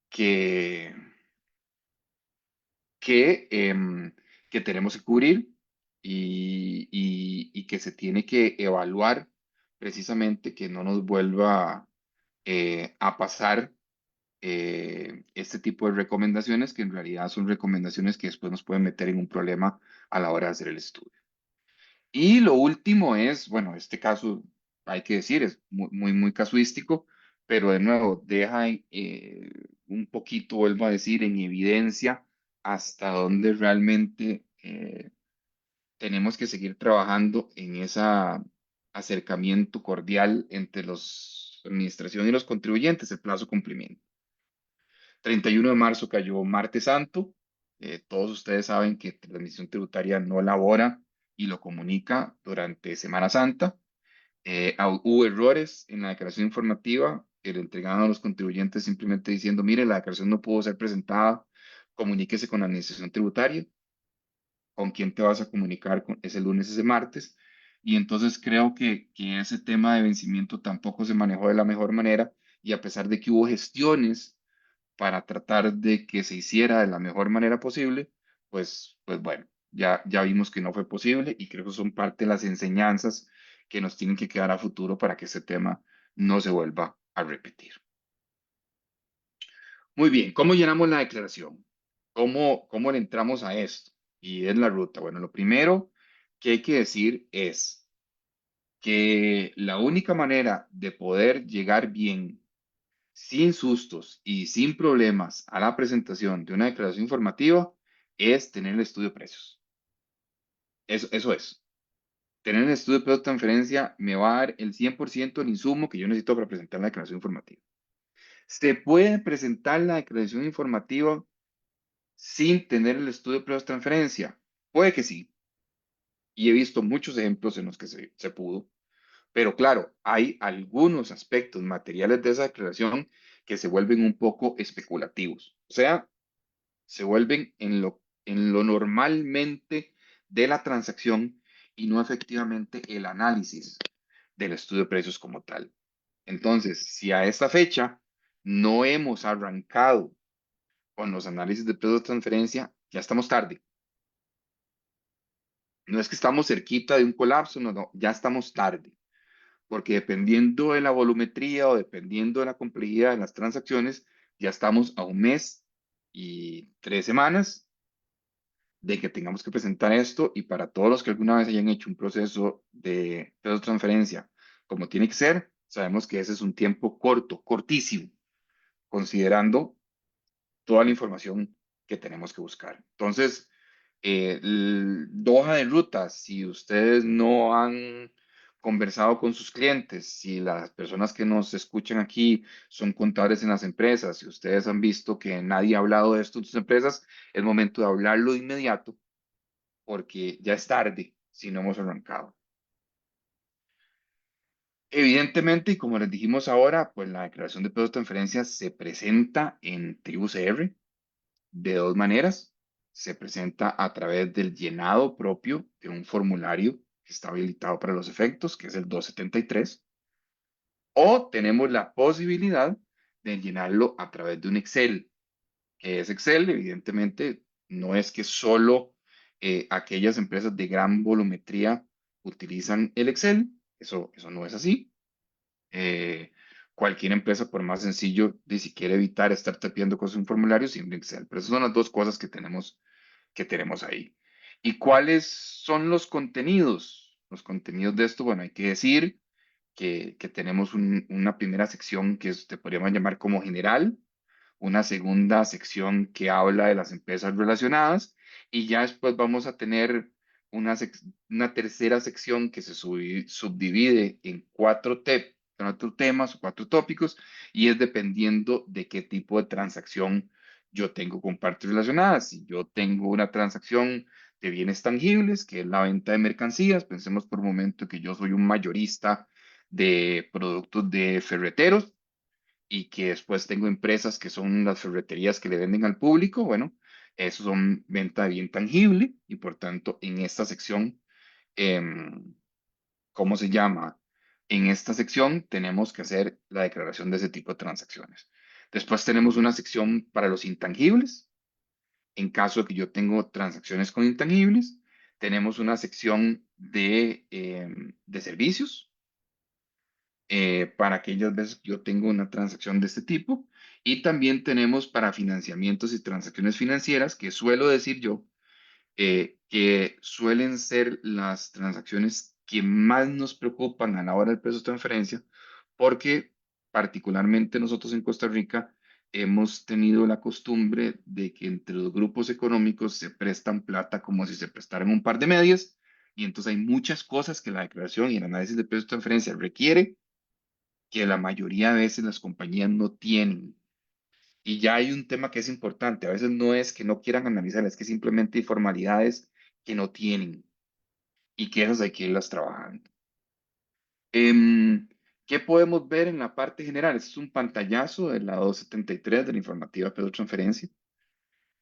Que, que tenemos que cubrir y que se tiene que evaluar precisamente que no nos vuelva a pasar este tipo de recomendaciones que en realidad son recomendaciones que después nos pueden meter en un problema a la hora de hacer el estudio. Y lo último es, bueno, este caso hay que decir, es muy casuístico, pero de nuevo deja un poquito, vuelvo a decir, en evidencia hasta dónde realmente tenemos que seguir trabajando acercamiento cordial entre la administración y los contribuyentes, el plazo de cumplimiento. 31 de marzo cayó Martes Santo. Todos ustedes saben que la Administración Tributaria no elabora y lo comunica durante Semana Santa. Hubo errores en la declaración informativa que le entregaban a los contribuyentes simplemente diciendo, mire, la declaración no pudo ser presentada, comuníquese con la Administración Tributaria, con quién te vas a comunicar ese lunes, ese martes. Y entonces creo que ese tema de vencimiento tampoco se manejó de la mejor manera y a pesar de que hubo gestiones para tratar de que se hiciera de la mejor manera posible, pues bueno, ya vimos que no fue posible y creo que son parte de las enseñanzas que nos tienen que quedar a futuro para que ese tema no se vuelva a repetir. Muy bien, ¿cómo llenamos la declaración? ¿Cómo le entramos a esto? Y es la ruta. Bueno, lo primero que hay que decir es que la única manera de poder llegar bien, sin sustos y sin problemas a la presentación de una declaración informativa es tener el estudio de precios. Eso es. Tener el estudio de precios de transferencia me va a dar el 100% del insumo que yo necesito para presentar la declaración informativa. ¿Se puede presentar la declaración informativa sin tener el estudio de precios de transferencia? Puede que sí. Y he visto muchos ejemplos en los que se pudo. Pero claro, hay algunos aspectos materiales de esa declaración que se vuelven un poco especulativos. O sea, se vuelven en lo normalmente de la transacción y no efectivamente el análisis del estudio de precios como tal. Entonces, si a esta fecha no hemos arrancado con los análisis de precios de transferencia, ya estamos tarde. No es que estamos cerquita de un colapso, no, no, ya estamos tarde. Porque dependiendo de la volumetría o dependiendo de la complejidad de las transacciones, ya estamos a un mes y 3 semanas de que tengamos que presentar esto y para todos los que alguna vez hayan hecho un proceso de peso de transferencia como tiene que ser, sabemos que ese es un tiempo corto, cortísimo, considerando toda la información que tenemos que buscar. Entonces, hoja de ruta, si ustedes no han conversado con sus clientes, si las personas que nos escuchan aquí son contadores en las empresas, si ustedes han visto que nadie ha hablado de esto en sus empresas, es momento de hablarlo de inmediato porque ya es tarde si no hemos arrancado. Evidentemente, y como les dijimos ahora, pues la declaración de pesos de transferencia se presenta en Tribu CR de dos maneras. Se presenta a través del llenado propio de un formulario que está habilitado para los efectos, que es el 273, o tenemos la posibilidad de llenarlo a través de un Excel, que es Excel, evidentemente, no es que solo aquellas empresas de gran volumetría utilizan el Excel, eso no es así. Eh, Cualquier empresa, por más sencillo, de si quiere evitar estar tapeando con un formulario, siempre Excel. Pero esas son las dos cosas que tenemos ahí. ¿Y cuáles son los contenidos? Los contenidos de esto, bueno, hay que decir que tenemos una primera sección que te podríamos llamar como general, una segunda sección que habla de las empresas relacionadas y ya después vamos a tener una tercera sección que se subdivide en cuatro temas o cuatro tópicos y es dependiendo de qué tipo de transacción yo tengo con partes relacionadas. Si yo tengo una transacción de bienes tangibles, que es la venta de mercancías, pensemos por un momento que yo soy un mayorista de productos de ferreteros y que después tengo empresas que son las ferreterías que le venden al público, bueno, eso son venta de bien tangible y por tanto en esta sección, em, ¿cómo se llama? En esta sección tenemos que hacer la declaración de ese tipo de transacciones. Después tenemos una sección para los intangibles. En caso de que yo tengo transacciones con intangibles, tenemos una sección de servicios para aquellas veces que yo tengo una transacción de este tipo. Y también tenemos para financiamientos y transacciones financieras, que suelo decir yo, que suelen ser las transacciones que más nos preocupan a la hora del peso de transferencia, porque particularmente nosotros en Costa Rica hemos tenido la costumbre de que entre los grupos económicos se prestan plata como si se prestaran un par de medias, Y entonces hay muchas cosas que la declaración y el análisis de precios de transferencia requiere que la mayoría de veces las compañías no tienen. Y ya hay un tema que es importante. A veces no es que no quieran analizar, es que simplemente hay formalidades que no tienen y que esas hay que irlas trabajando. Em, ¿Qué podemos ver en la parte general? Este es un pantallazo de la 273 de la informativa de transferencia.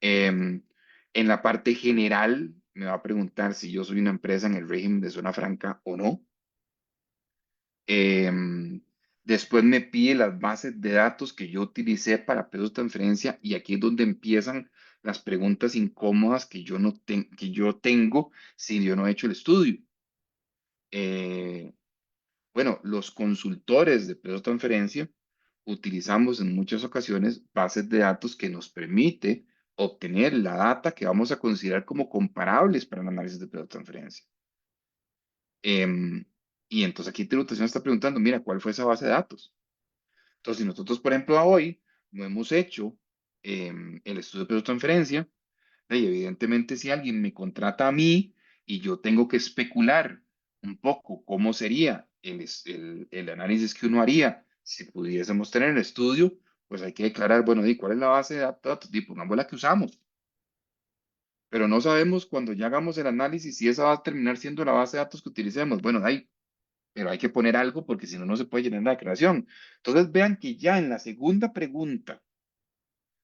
Em, en la parte general me va a preguntar si yo soy una empresa en el régimen de zona franca o no. Em, Después me pide las bases de datos que yo utilicé para pesos de transferencia y aquí es donde empiezan las preguntas incómodas que yo no que yo tengo si yo no he hecho el estudio. Eh, bueno, los consultores de pesos de transferencia utilizamos en muchas ocasiones bases de datos que nos permite obtener la data que vamos a considerar como comparables para el análisis de pesos de transferencia. Em, y entonces aquí tributación está preguntando, mira, ¿cuál fue esa base de datos? Entonces, si nosotros, por ejemplo, a hoy no hemos hecho el estudio de peso de transferencia, y evidentemente si alguien me contrata a mí y yo tengo que especular un poco cómo sería el análisis que uno haría si pudiésemos tener el estudio, pues hay que declarar, bueno, ¿y cuál es la base de datos? Y pongamos la que usamos, pero no sabemos cuando ya hagamos el análisis si esa va a terminar siendo la base de datos que utilicemos. Bueno, ahí pero hay que poner algo porque si no, no se puede llenar la declaración. Entonces vean que ya en la segunda pregunta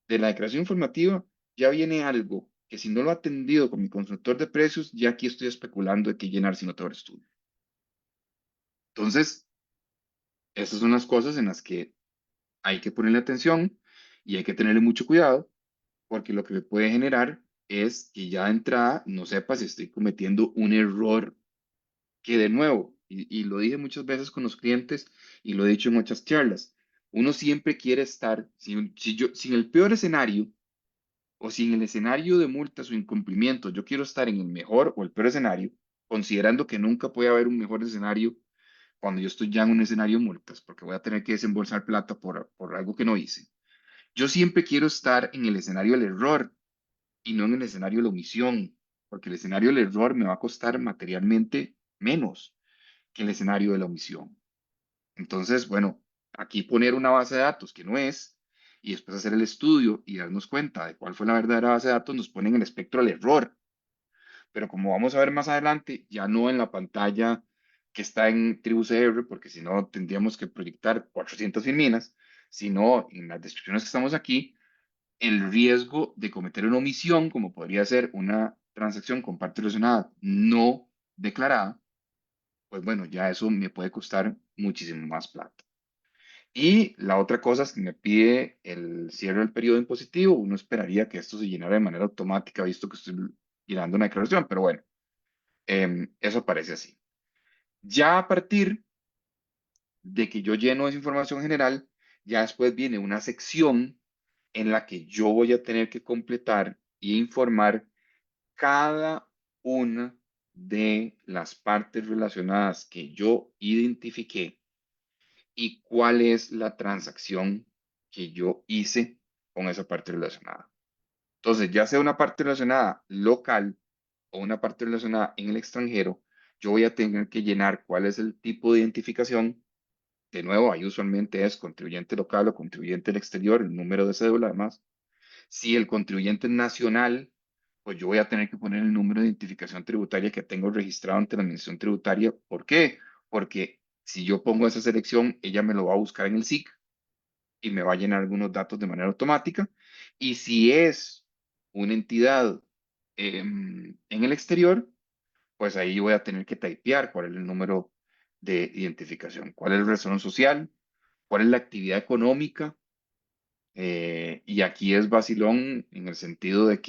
de la declaración informativa ya viene algo que si no lo he atendido con mi consultor de precios, ya aquí estoy especulando de qué llenar si no tengo el estudio. Entonces, esas son las cosas en las que hay que ponerle atención y hay que tenerle mucho cuidado porque lo que me puede generar es que ya de entrada no sepa si estoy cometiendo un error que de nuevo, y lo dije muchas veces con los clientes y lo he dicho en muchas charlas, uno siempre quiere estar, si en el peor escenario o si en el escenario de multas o incumplimientos yo quiero estar en el mejor o el peor escenario, considerando que nunca puede haber un mejor escenario cuando yo estoy ya en un escenario de multas, porque voy a tener que desembolsar plata por algo que no hice. Yo siempre quiero estar en el escenario del error y no en el escenario de la omisión, porque el escenario del error me va a costar materialmente menos que el escenario de la omisión. Entonces, bueno, aquí poner una base de datos que no es, y después hacer el estudio y darnos cuenta de cuál fue la verdadera base de datos, nos pone en el espectro del error. Pero como vamos a ver más adelante, ya no en la pantalla que está en TribuCR, porque si no tendríamos que proyectar 400 filminas, sino en las descripciones que estamos aquí, el riesgo de cometer una omisión, como podría ser una transacción con parte relacionada no declarada, pues bueno, ya eso me puede costar muchísimo más plata. Y la otra cosa es que me pide el cierre del periodo impositivo. Uno esperaría que esto se llenara de manera automática, visto que estoy llenando una declaración, pero bueno, eso parece así. Ya a partir de que yo lleno esa información general, ya después viene una sección en la que yo voy a tener que completar e informar cada una de las partes relacionadas que yo identifiqué y cuál es la transacción que yo hice con esa parte relacionada. Entonces, ya sea una parte relacionada local o una parte relacionada en el extranjero, yo voy a tener que llenar cuál es el tipo de identificación. De nuevo, ahí usualmente es contribuyente local o contribuyente del exterior, el número de cédula además. Si el contribuyente es nacional, pues yo voy a tener que poner el número de identificación tributaria que tengo registrado ante la Administración Tributaria. ¿Por qué? Porque si yo pongo esa selección, ella me lo va a buscar en el SIC y me va a llenar algunos datos de manera automática. Y si es una entidad en el exterior, pues ahí voy a tener que typear cuál es el número de identificación, cuál es el razón social, cuál es la actividad económica. Y aquí es vacilón en el sentido de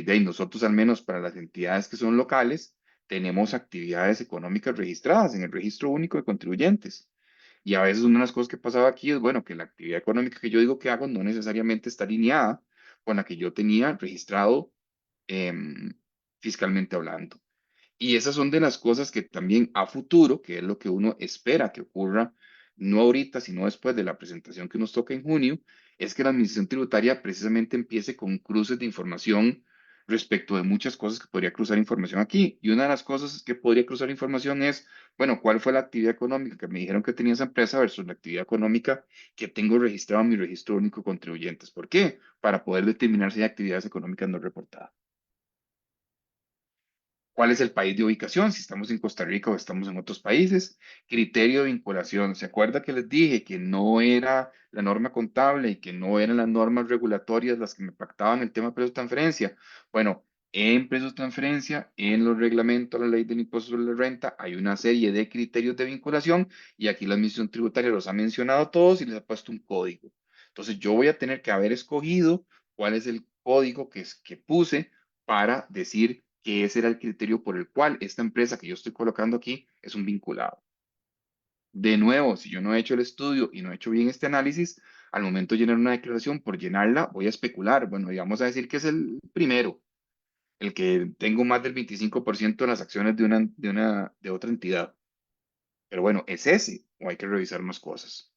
ahí nosotros, al menos para las entidades que son locales, tenemos actividades económicas registradas en el Registro Único de Contribuyentes. Y a veces una de las cosas que pasaba aquí es, bueno, que la actividad económica que yo digo que hago no necesariamente está alineada con la que yo tenía registrado em, fiscalmente hablando. Y esas son de las cosas que también a futuro, que es lo que uno espera que ocurra, no ahorita, sino después de la presentación que nos toca en junio, es que la administración tributaria precisamente empiece con cruces de información respecto de muchas cosas que podría cruzar información aquí. Y una de las cosas que podría cruzar información es, bueno, ¿cuál fue la actividad económica que me dijeron que tenía esa empresa versus la actividad económica que tengo registrado en mi registro único de contribuyentes? ¿Por qué? Para poder determinar si hay actividades económicas no reportadas. ¿Cuál es el país de ubicación? Si estamos en Costa Rica o estamos en otros países. Criterio de vinculación. ¿Se acuerda que les dije que no era la norma contable y que no eran las normas regulatorias las que me pactaban el tema de precios de transferencia? Bueno, en precios de transferencia, en los reglamentos, la ley del impuesto sobre la renta, hay una serie de criterios de vinculación y aquí la Administración Tributaria los ha mencionado todos y les ha puesto un código. Entonces yo voy a tener que haber escogido cuál es el código que puse para decir que ese era el criterio por el cual esta empresa que yo estoy colocando aquí es un vinculado. De nuevo, si yo no he hecho el estudio y no he hecho bien este análisis, al momento de llenar una declaración, por llenarla, voy a especular. Bueno, y vamos a decir que es el primero, el que tengo más del 25% de las acciones de otra entidad. Pero bueno, ¿es ese o hay que revisar más cosas?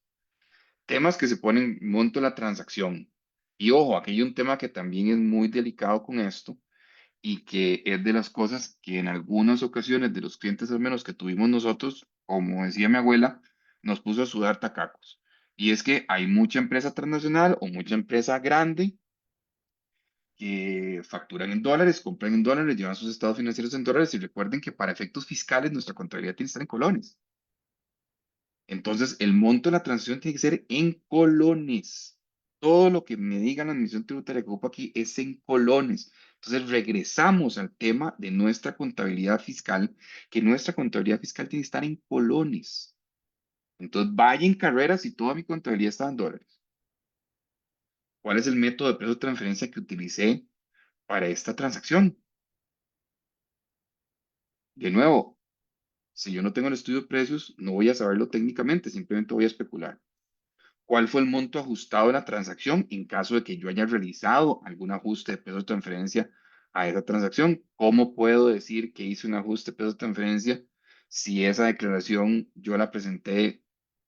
Temas que se ponen monto de la transacción. Y ojo, aquí hay un tema que también es muy delicado con esto y que es de las cosas que en algunas ocasiones de los clientes al menos que tuvimos nosotros, como decía mi abuela, nos puso a sudar tacacos. Y es que hay mucha empresa transnacional o mucha empresa grande que facturan en dólares, compran en dólares, llevan sus estados financieros en dólares y recuerden que para efectos fiscales nuestra contabilidad tiene que estar en colones. Entonces, el monto de la transacción tiene que ser en colones. Todo lo que me digan la administración tributaria que ocupo aquí es en colones. Entonces, regresamos al tema de nuestra contabilidad fiscal, que nuestra contabilidad fiscal tiene que estar en colones. Entonces, vaya en carreras y toda mi contabilidad está en dólares. ¿Cuál es el método de precio de transferencia que utilicé para esta transacción? De nuevo, si yo no tengo el estudio de precios, no voy a saberlo técnicamente, simplemente voy a especular. ¿Cuál fue el monto ajustado de la transacción en caso de que yo haya realizado algún ajuste de peso de transferencia a esa transacción? ¿Cómo puedo decir que hice un ajuste de peso de transferencia si esa declaración yo la presenté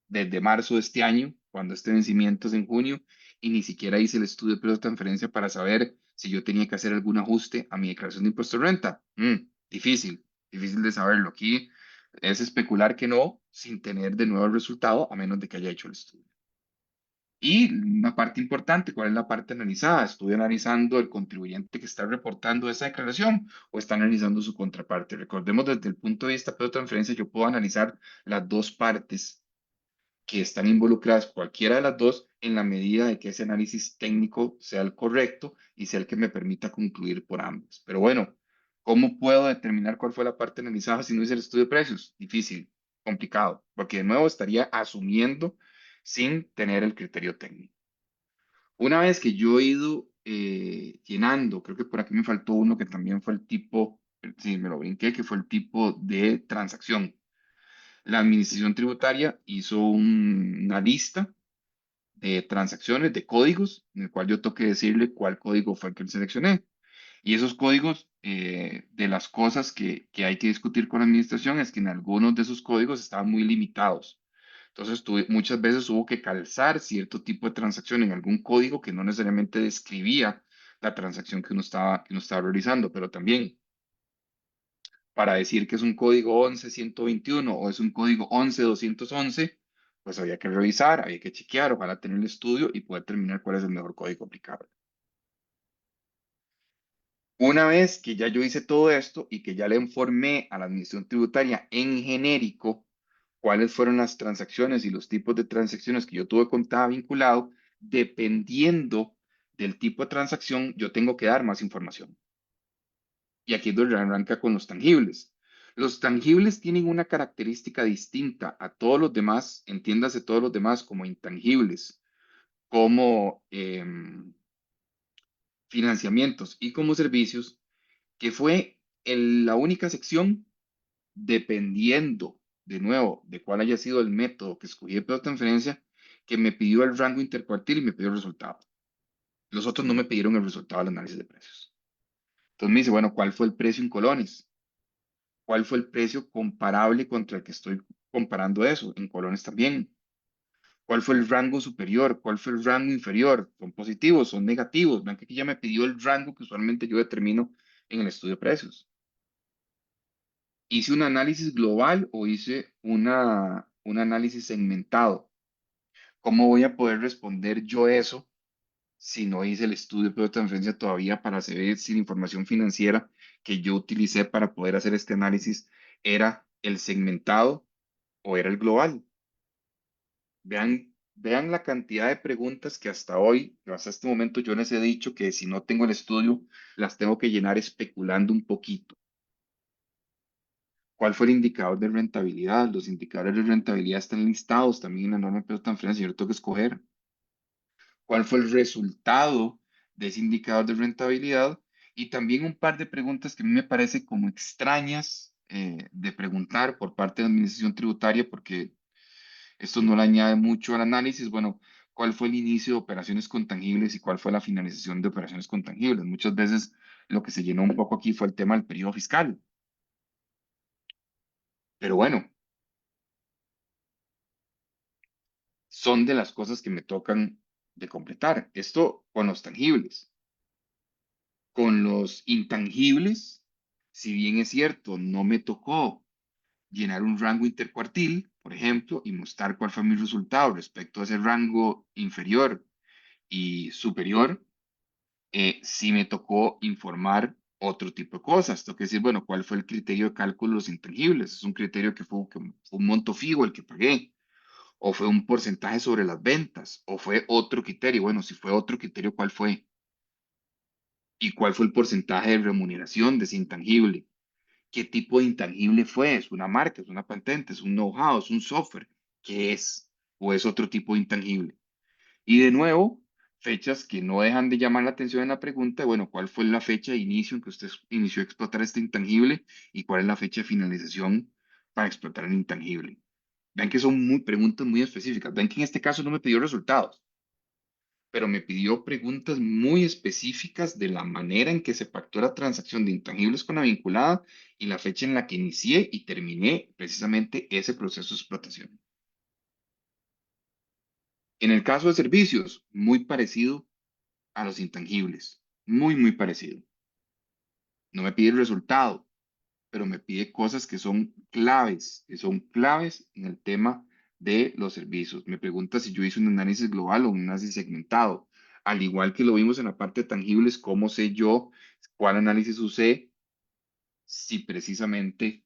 desde marzo de este año, cuando este vencimiento es en junio, y ni siquiera hice el estudio de peso de transferencia para saber si yo tenía que hacer algún ajuste a mi declaración de impuesto de renta? Difícil, difícil de saberlo. Aquí es especular que no, sin tener de nuevo el resultado, a menos de que haya hecho el estudio. Y una parte importante, ¿cuál es la parte analizada? ¿Estoy analizando el contribuyente que está reportando esa declaración o está analizando su contraparte? Recordemos desde el punto de vista de transferencia, yo puedo analizar las dos partes que están involucradas, cualquiera de las dos, en la medida de que ese análisis técnico sea el correcto y sea el que me permita concluir por ambos. Pero bueno, ¿cómo puedo determinar cuál fue la parte analizada si no hice el estudio de precios? Difícil, complicado, porque de nuevo estaría asumiendo sin tener el criterio técnico. Una vez que yo he ido llenando, creo que por aquí me faltó uno que también fue el tipo, sí, me lo brinqué, que fue el tipo de transacción. La administración tributaria hizo una lista de transacciones, de códigos, en el cual yo tengo que decirle cuál código fue el que seleccioné. Y esos códigos, de las cosas que hay que discutir con la administración, es que en algunos de esos códigos estaban muy limitados. Entonces, muchas veces hubo que calzar cierto tipo de transacción en algún código que no necesariamente describía la transacción que uno estaba realizando, pero también para decir que es un código 11.121 o es un código 11.211, pues había que revisar, había que chequear, ojalá tener el estudio y poder determinar cuál es el mejor código aplicable. Una vez que ya yo hice todo esto y que ya le informé a la administración tributaria en genérico cuáles fueron las transacciones y los tipos de transacciones que yo tuve contada vinculado, dependiendo del tipo de transacción, yo tengo que dar más información. Y aquí es donde arranca con los tangibles. Los tangibles tienen una característica distinta a todos los demás, entiéndase todos los demás como intangibles, como financiamientos y como servicios, que fue la única sección, dependiendo, de nuevo, de cuál haya sido el método que escogí de transferencia, que me pidió el rango intercuartil y me pidió el resultado. Los otros no me pidieron el resultado del análisis de precios. Entonces me dice, bueno, ¿cuál fue el precio en colones? ¿Cuál fue el precio comparable contra el que estoy comparando eso? En colones también. ¿Cuál fue el rango superior? ¿Cuál fue el rango inferior? ¿Son positivos? ¿Son negativos? Vean que aquí ya me pidió el rango que usualmente yo determino en el estudio de precios. ¿Hice un análisis global o hice un análisis segmentado? ¿Cómo voy a poder responder yo eso si no hice el estudio de transferencia todavía para saber si la información financiera que yo utilicé para poder hacer este análisis era el segmentado o era el global? Vean la cantidad de preguntas que hasta hoy, hasta este momento, yo les he dicho que si no tengo el estudio, las tengo que llenar especulando un poquito. ¿Cuál fue el indicador de rentabilidad? Los indicadores de rentabilidad están listados también en la norma de peso de transferencia. Yo tengo que escoger cuál fue el resultado de ese indicador de rentabilidad y también un par de preguntas que a mí me parece como extrañas de preguntar por parte de la Administración Tributaria porque esto no le añade mucho al análisis. Bueno, ¿cuál fue el inicio de operaciones con tangibles y cuál fue la finalización de operaciones con tangibles? Muchas veces lo que se llenó un poco aquí fue el tema del periodo fiscal. Pero bueno, son de las cosas que me tocan de completar. Esto con los tangibles. Con los intangibles, si bien es cierto, no me tocó llenar un rango intercuartil, por ejemplo, y mostrar cuál fue mi resultado respecto a ese rango inferior y superior, sí me tocó informar otro tipo de cosas. Tengo que decir, bueno, ¿cuál fue el criterio de cálculo de los intangibles? ¿Es un criterio que fue un monto fijo el que pagué? ¿O fue un porcentaje sobre las ventas? ¿O fue otro criterio? Bueno, si fue otro criterio, ¿cuál fue? ¿Y cuál fue el porcentaje de remuneración de ese intangible? ¿Qué tipo de intangible fue? ¿Es una marca? ¿Es una patente? ¿Es un know-how? ¿Es un software? ¿Qué es? ¿O es otro tipo de intangible? Y de nuevo, fechas que no dejan de llamar la atención en la pregunta. Bueno, ¿cuál fue la fecha de inicio en que usted inició a explotar este intangible? ¿Y cuál es la fecha de finalización para explotar el intangible? Vean que son preguntas muy específicas. Ven que en este caso no me pidió resultados, pero me pidió preguntas muy específicas de la manera en que se pactó la transacción de intangibles con la vinculada y la fecha en la que inicié y terminé precisamente ese proceso de explotación. En el caso de servicios, muy parecido a los intangibles, muy parecido. No me pide el resultado, pero me pide cosas que son claves en el tema de los servicios. Me pregunta si yo hice un análisis global o un análisis segmentado. Al igual que lo vimos en la parte de tangibles, ¿cómo sé yo cuál análisis usé si precisamente,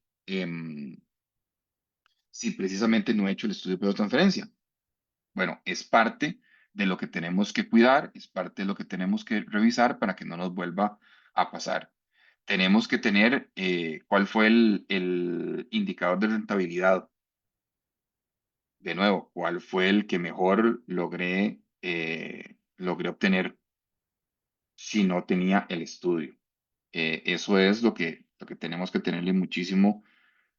si precisamente no he hecho el estudio de transferencia? Bueno, es parte de lo que tenemos que cuidar, es parte de lo que tenemos que revisar para que no nos vuelva a pasar. Tenemos que tener cuál fue el indicador de rentabilidad. De nuevo, cuál fue el que mejor logré obtener si no tenía el estudio. Eso es lo que tenemos que tenerle muchísimo,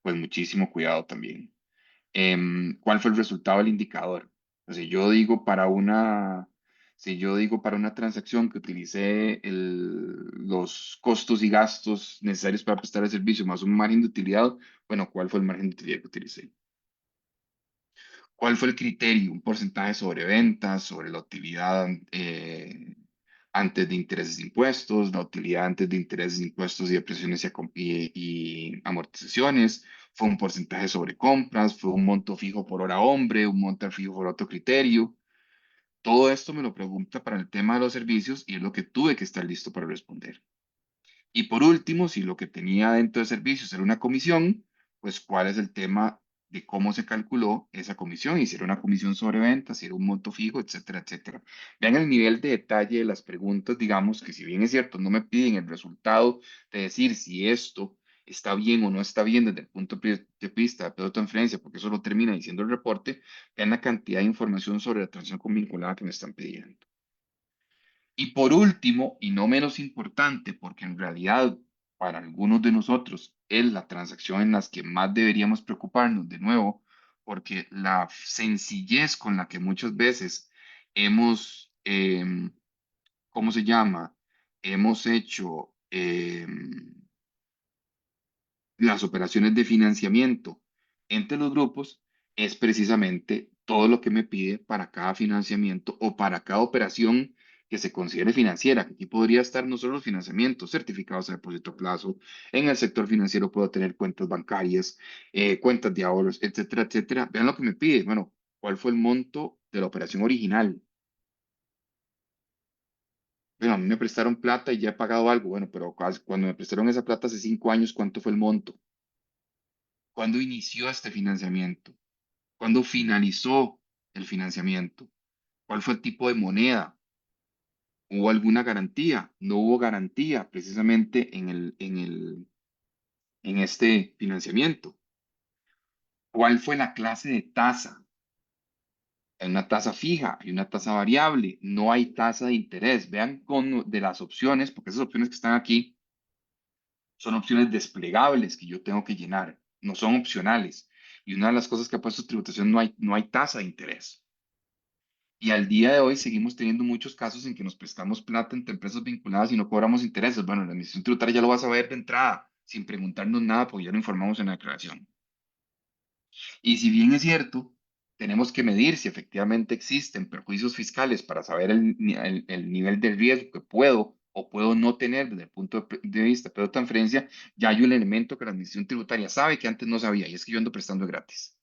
pues muchísimo cuidado también. ¿Cuál fue el resultado del indicador? O sea, si yo digo para una transacción que utilicé los costos y gastos necesarios para prestar el servicio más un margen de utilidad, bueno, ¿cuál fue el margen de utilidad que utilicé? ¿Cuál fue el criterio? Un porcentaje sobre ventas, sobre la utilidad antes de intereses de impuestos, la utilidad antes de intereses de impuestos y depreciaciones y amortizaciones. Fue un porcentaje sobre compras, fue un monto fijo por hora hombre, un monto fijo por otro criterio. Todo esto me lo pregunta para el tema de los servicios y es lo que tuve que estar listo para responder. Y por último, si lo que tenía dentro de servicios era una comisión, pues cuál es el tema de cómo se calculó esa comisión, y si era una comisión sobre ventas, si era un monto fijo, etcétera, etcétera. Vean el nivel de detalle de las preguntas, digamos que si bien es cierto, no me piden el resultado de decir si esto está bien o no está bien desde el punto de vista de pedo de transferencia, porque eso lo termina diciendo el reporte, vean la cantidad de información sobre la transacción con vinculada que me están pidiendo. Y por último, y no menos importante, porque en realidad para algunos de nosotros es la transacción en las que más deberíamos preocuparnos de nuevo, porque la sencillez con la que muchas veces hemos, ¿cómo se llama? Hemos hecho las operaciones de financiamiento entre los grupos es precisamente todo lo que me pide para cada financiamiento o para cada operación que se considere financiera. Aquí podría estar no solo los financiamientos, certificados de depósito a plazo. En el sector financiero puedo tener cuentas bancarias, cuentas de ahorros, etcétera, etcétera. Vean lo que me pide. Bueno, ¿cuál fue el monto de la operación original? Bueno, a mí me prestaron plata y ya he pagado algo. Bueno, pero cuando me prestaron esa plata hace 5 años, ¿cuánto fue el monto? ¿Cuándo inició este financiamiento? ¿Cuándo finalizó el financiamiento? ¿Cuál fue el tipo de moneda? ¿Hubo alguna garantía? No hubo garantía precisamente en este financiamiento. ¿Cuál fue la clase de tasa? Hay una tasa fija, hay una tasa variable, no hay tasa de interés. Vean con de las opciones, porque esas opciones que están aquí son opciones desplegables que yo tengo que llenar, no son opcionales. Y una de las cosas que ha puesto tributación no hay tasa de interés. Y al día de hoy seguimos teniendo muchos casos en que nos prestamos plata entre empresas vinculadas y no cobramos intereses. Bueno, la administración tributaria ya lo va a saber de entrada, sin preguntarnos nada, porque ya lo informamos en la declaración. Y si bien es cierto, tenemos que medir si efectivamente existen perjuicios fiscales para saber el nivel de riesgo que puedo o puedo no tener desde el punto de vista de transferencia, ya hay un elemento que la administración tributaria sabe que antes no sabía, y es que yo ando prestando gratis.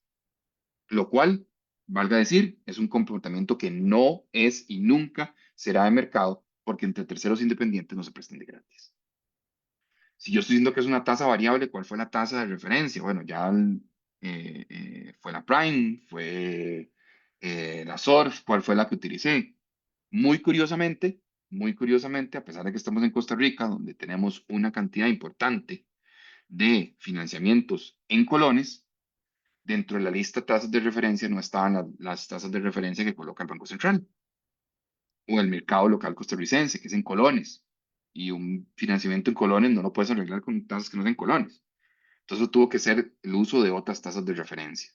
Lo cual, valga decir, es un comportamiento que no es y nunca será de mercado, porque entre terceros independientes no se prestan de gratis. Si yo estoy diciendo que es una tasa variable, ¿cuál fue la tasa de referencia? Bueno, ya fue la Prime, fue la SORF, ¿cuál fue la que utilicé? Muy curiosamente, muy curiosamente, a pesar de que estamos en Costa Rica, donde tenemos una cantidad importante de financiamientos en colones, dentro de la lista de tasas de referencia no estaban las tasas de referencia que coloca el Banco Central o el mercado local costarricense, que es en colones. Y un financiamiento en colones no lo puedes arreglar con tasas que no sean colones. Entonces tuvo que ser el uso de otras tasas de referencia.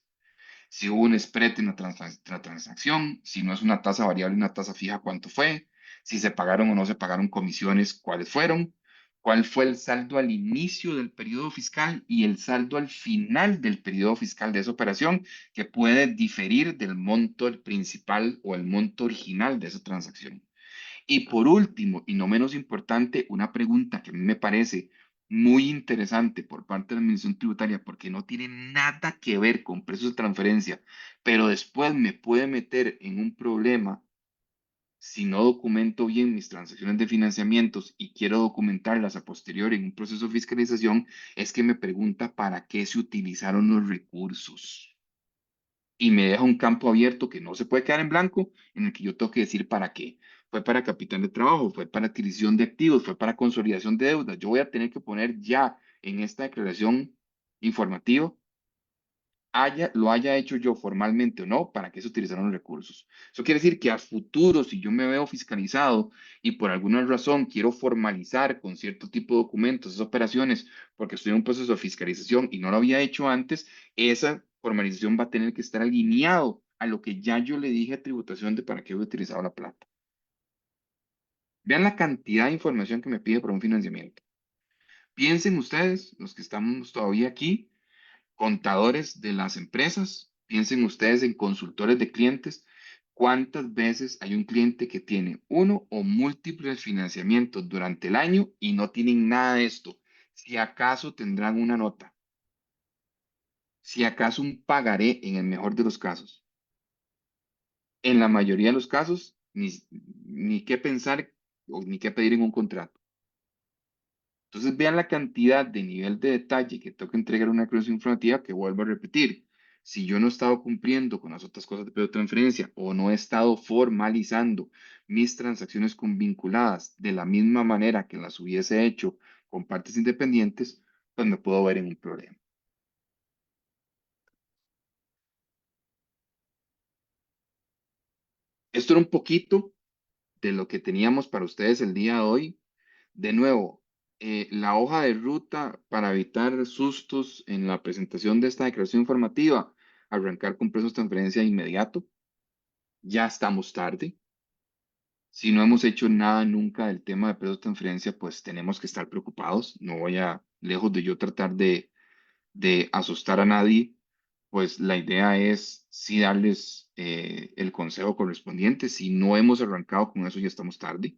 Si hubo un spread en la transacción, si no es una tasa variable, una tasa fija, cuánto fue, si se pagaron o no se pagaron comisiones, cuáles fueron, cuál fue el saldo al inicio del periodo fiscal y el saldo al final del periodo fiscal de esa operación, que puede diferir del monto principal o el monto original de esa transacción. Y por último, y no menos importante, una pregunta que a mí me parece muy interesante por parte de la Administración Tributaria, porque no tiene nada que ver con precios de transferencia, pero después me puede meter en un problema si no documento bien mis transacciones de financiamientos y quiero documentarlas a posteriori en un proceso de fiscalización, es que me pregunta para qué se utilizaron los recursos y me deja un campo abierto que no se puede quedar en blanco, en el que yo tengo que decir para qué. Fue para capital de trabajo, fue para adquisición de activos, fue para consolidación de deuda. Yo voy a tener que poner ya en esta declaración informativa, lo haya hecho yo formalmente o no, para qué se utilizaron los recursos. Eso quiere decir que a futuro, si yo me veo fiscalizado y por alguna razón quiero formalizar con cierto tipo de documentos esas operaciones, porque estoy en un proceso de fiscalización y no lo había hecho antes, esa formalización va a tener que estar alineado a lo que ya yo le dije a tributación de para qué voy a utilizar la plata. Vean la cantidad de información que me pide para un financiamiento. Piensen ustedes, los que estamos todavía aquí, contadores de las empresas, piensen ustedes en consultores de clientes, ¿cuántas veces hay un cliente que tiene uno o múltiples financiamientos durante el año y no tienen nada de esto? Si acaso tendrán una nota, si acaso un pagaré en el mejor de los casos. En la mayoría de los casos, ni qué pensar o ni qué pedir en un contrato. Entonces vean la cantidad de nivel de detalle que tengo que entregar una declaración informativa que vuelvo a repetir. Si yo no he estado cumpliendo con las otras cosas de periodo de transferencia o no he estado formalizando mis transacciones con vinculadas de la misma manera que las hubiese hecho con partes independientes, pues me puedo ver en un problema. Esto era un poquito de lo que teníamos para ustedes el día de hoy. De nuevo, la hoja de ruta para evitar sustos en la presentación de esta declaración informativa, arrancar con precios de transferencia inmediato. Ya estamos tarde. Si no hemos hecho nada nunca del tema de precios de transferencia, pues tenemos que estar preocupados. No voy a, lejos de yo tratar de asustar a nadie, pues la idea es sí darles el consejo correspondiente. Si no hemos arrancado con eso, ya estamos tarde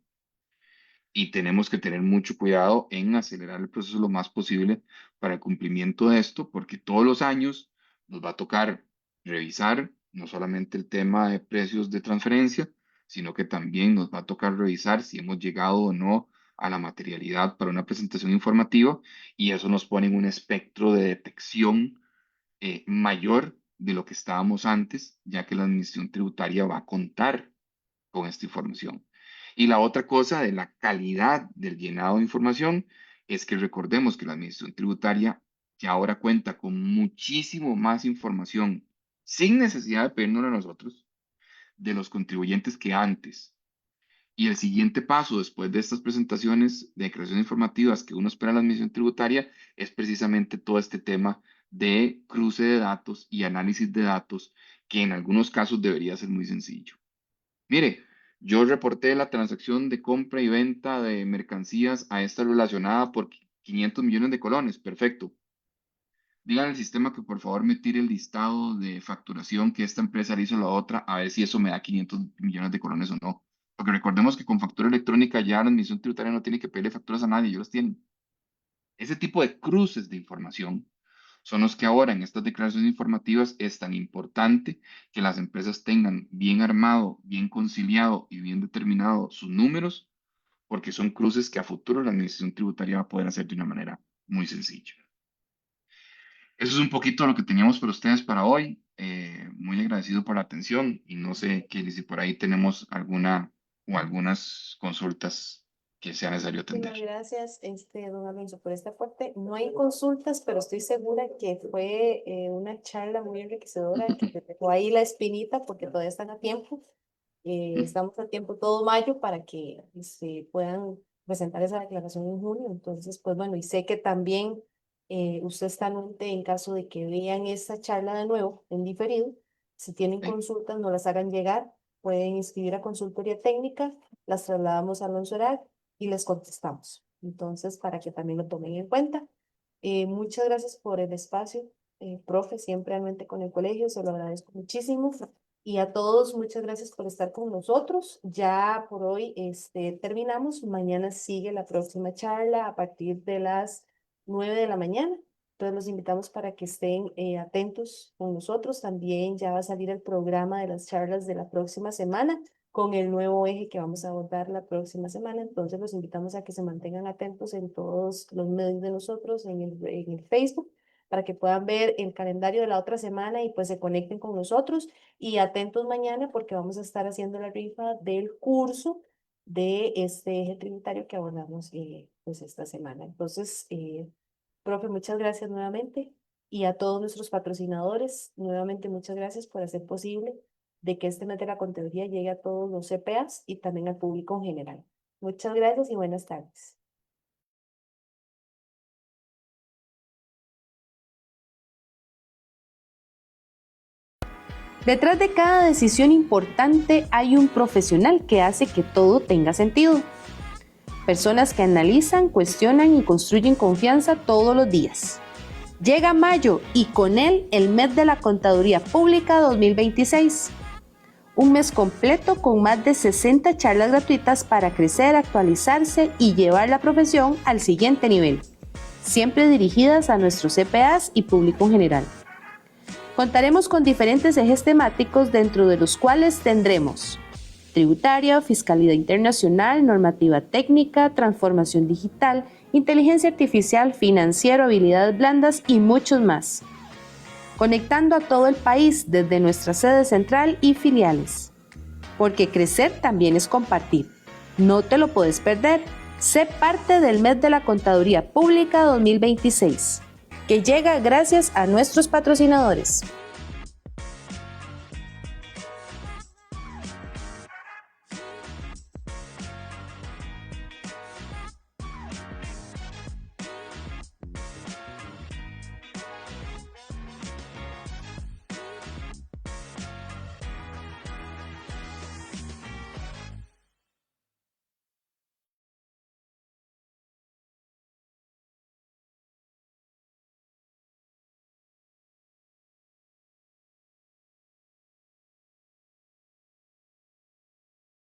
y tenemos que tener mucho cuidado en acelerar el proceso lo más posible para el cumplimiento de esto, porque todos los años nos va a tocar revisar no solamente el tema de precios de transferencia, sino que también nos va a tocar revisar si hemos llegado o no a la materialidad para una presentación informativa, y eso nos pone en un espectro de detección mayor de lo que estábamos antes, ya que la administración tributaria va a contar con esta información. Y la otra cosa de la calidad del llenado de información es que recordemos que la administración tributaria ya ahora cuenta con muchísimo más información sin necesidad de pedirnos a nosotros de los contribuyentes que antes. Y el siguiente paso después de estas presentaciones de declaraciones informativas que uno espera en la administración tributaria es precisamente todo este tema de cruce de datos y análisis de datos, que en algunos casos debería ser muy sencillo. Mire, yo reporté la transacción de compra y venta de mercancías a esta relacionada por 500 millones de colones. Perfecto. Díganle al sistema que por favor me tire el listado de facturación que esta empresa le hizo a la otra, a ver si eso me da 500 millones de colones o no. Porque recordemos que con factura electrónica ya la administración tributaria no tiene que pedirle facturas a nadie, ellos las tienen. Ese tipo de cruces de información son los que ahora en estas declaraciones informativas es tan importante que las empresas tengan bien armado, bien conciliado y bien determinado sus números, porque son cruces que a futuro la administración tributaria va a poder hacer de una manera muy sencilla. Eso es un poquito lo que teníamos para ustedes para hoy. Muy agradecido por la atención y no sé si por ahí tenemos alguna o algunas consultas que sea necesario atender. Muchísimas gracias, don Alonso, por este aporte. No hay consultas, pero estoy segura que fue una charla muy enriquecedora que te dejó ahí la espinita porque todavía están a tiempo. Estamos a tiempo todo mayo para que se puedan presentar esa declaración en junio. Entonces, pues bueno, y sé que también usted está anuente en caso de que vean esta charla de nuevo en diferido. Si tienen Sí, consultas, no las hagan llegar. Pueden inscribir a consultoría técnica, las trasladamos a Alonso Horario y les contestamos. Entonces, para que también lo tomen en cuenta. Muchas gracias por el espacio, profe, siempre anuente con el colegio, se lo agradezco muchísimo. Y a todos, muchas gracias por estar con nosotros. Ya por hoy terminamos. Mañana sigue la próxima charla a partir de las 9 de la mañana. Entonces los invitamos para que estén atentos con nosotros. También ya va a salir el programa de las charlas de la próxima semana con el nuevo eje que vamos a abordar la próxima semana. Entonces los invitamos a que se mantengan atentos en todos los medios de nosotros, en el Facebook, para que puedan ver el calendario de la otra semana y pues se conecten con nosotros. Y atentos mañana porque vamos a estar haciendo la rifa del curso de este eje tributario que abordamos pues esta semana. Entonces, profe, muchas gracias nuevamente. Y a todos nuestros patrocinadores, nuevamente muchas gracias por hacer posible de que este mes de la contaduría llegue a todos los CPAs y también al público en general. Muchas gracias y buenas tardes. Detrás de cada decisión importante hay un profesional que hace que todo tenga sentido. Personas que analizan, cuestionan y construyen confianza todos los días. Llega mayo y con él el mes de la Contaduría Pública 2026. Un mes completo con más de 60 charlas gratuitas para crecer, actualizarse y llevar la profesión al siguiente nivel, siempre dirigidas a nuestros CPAs y público en general. Contaremos con diferentes ejes temáticos dentro de los cuales tendremos tributaria, fiscalidad internacional, normativa técnica, transformación digital, inteligencia artificial, financiero, habilidades blandas y muchos más. Conectando a todo el país desde nuestra sede central y filiales. Porque crecer también es compartir. No te lo puedes perder. Sé parte del mes de la Contaduría Pública 2026, que llega gracias a nuestros patrocinadores.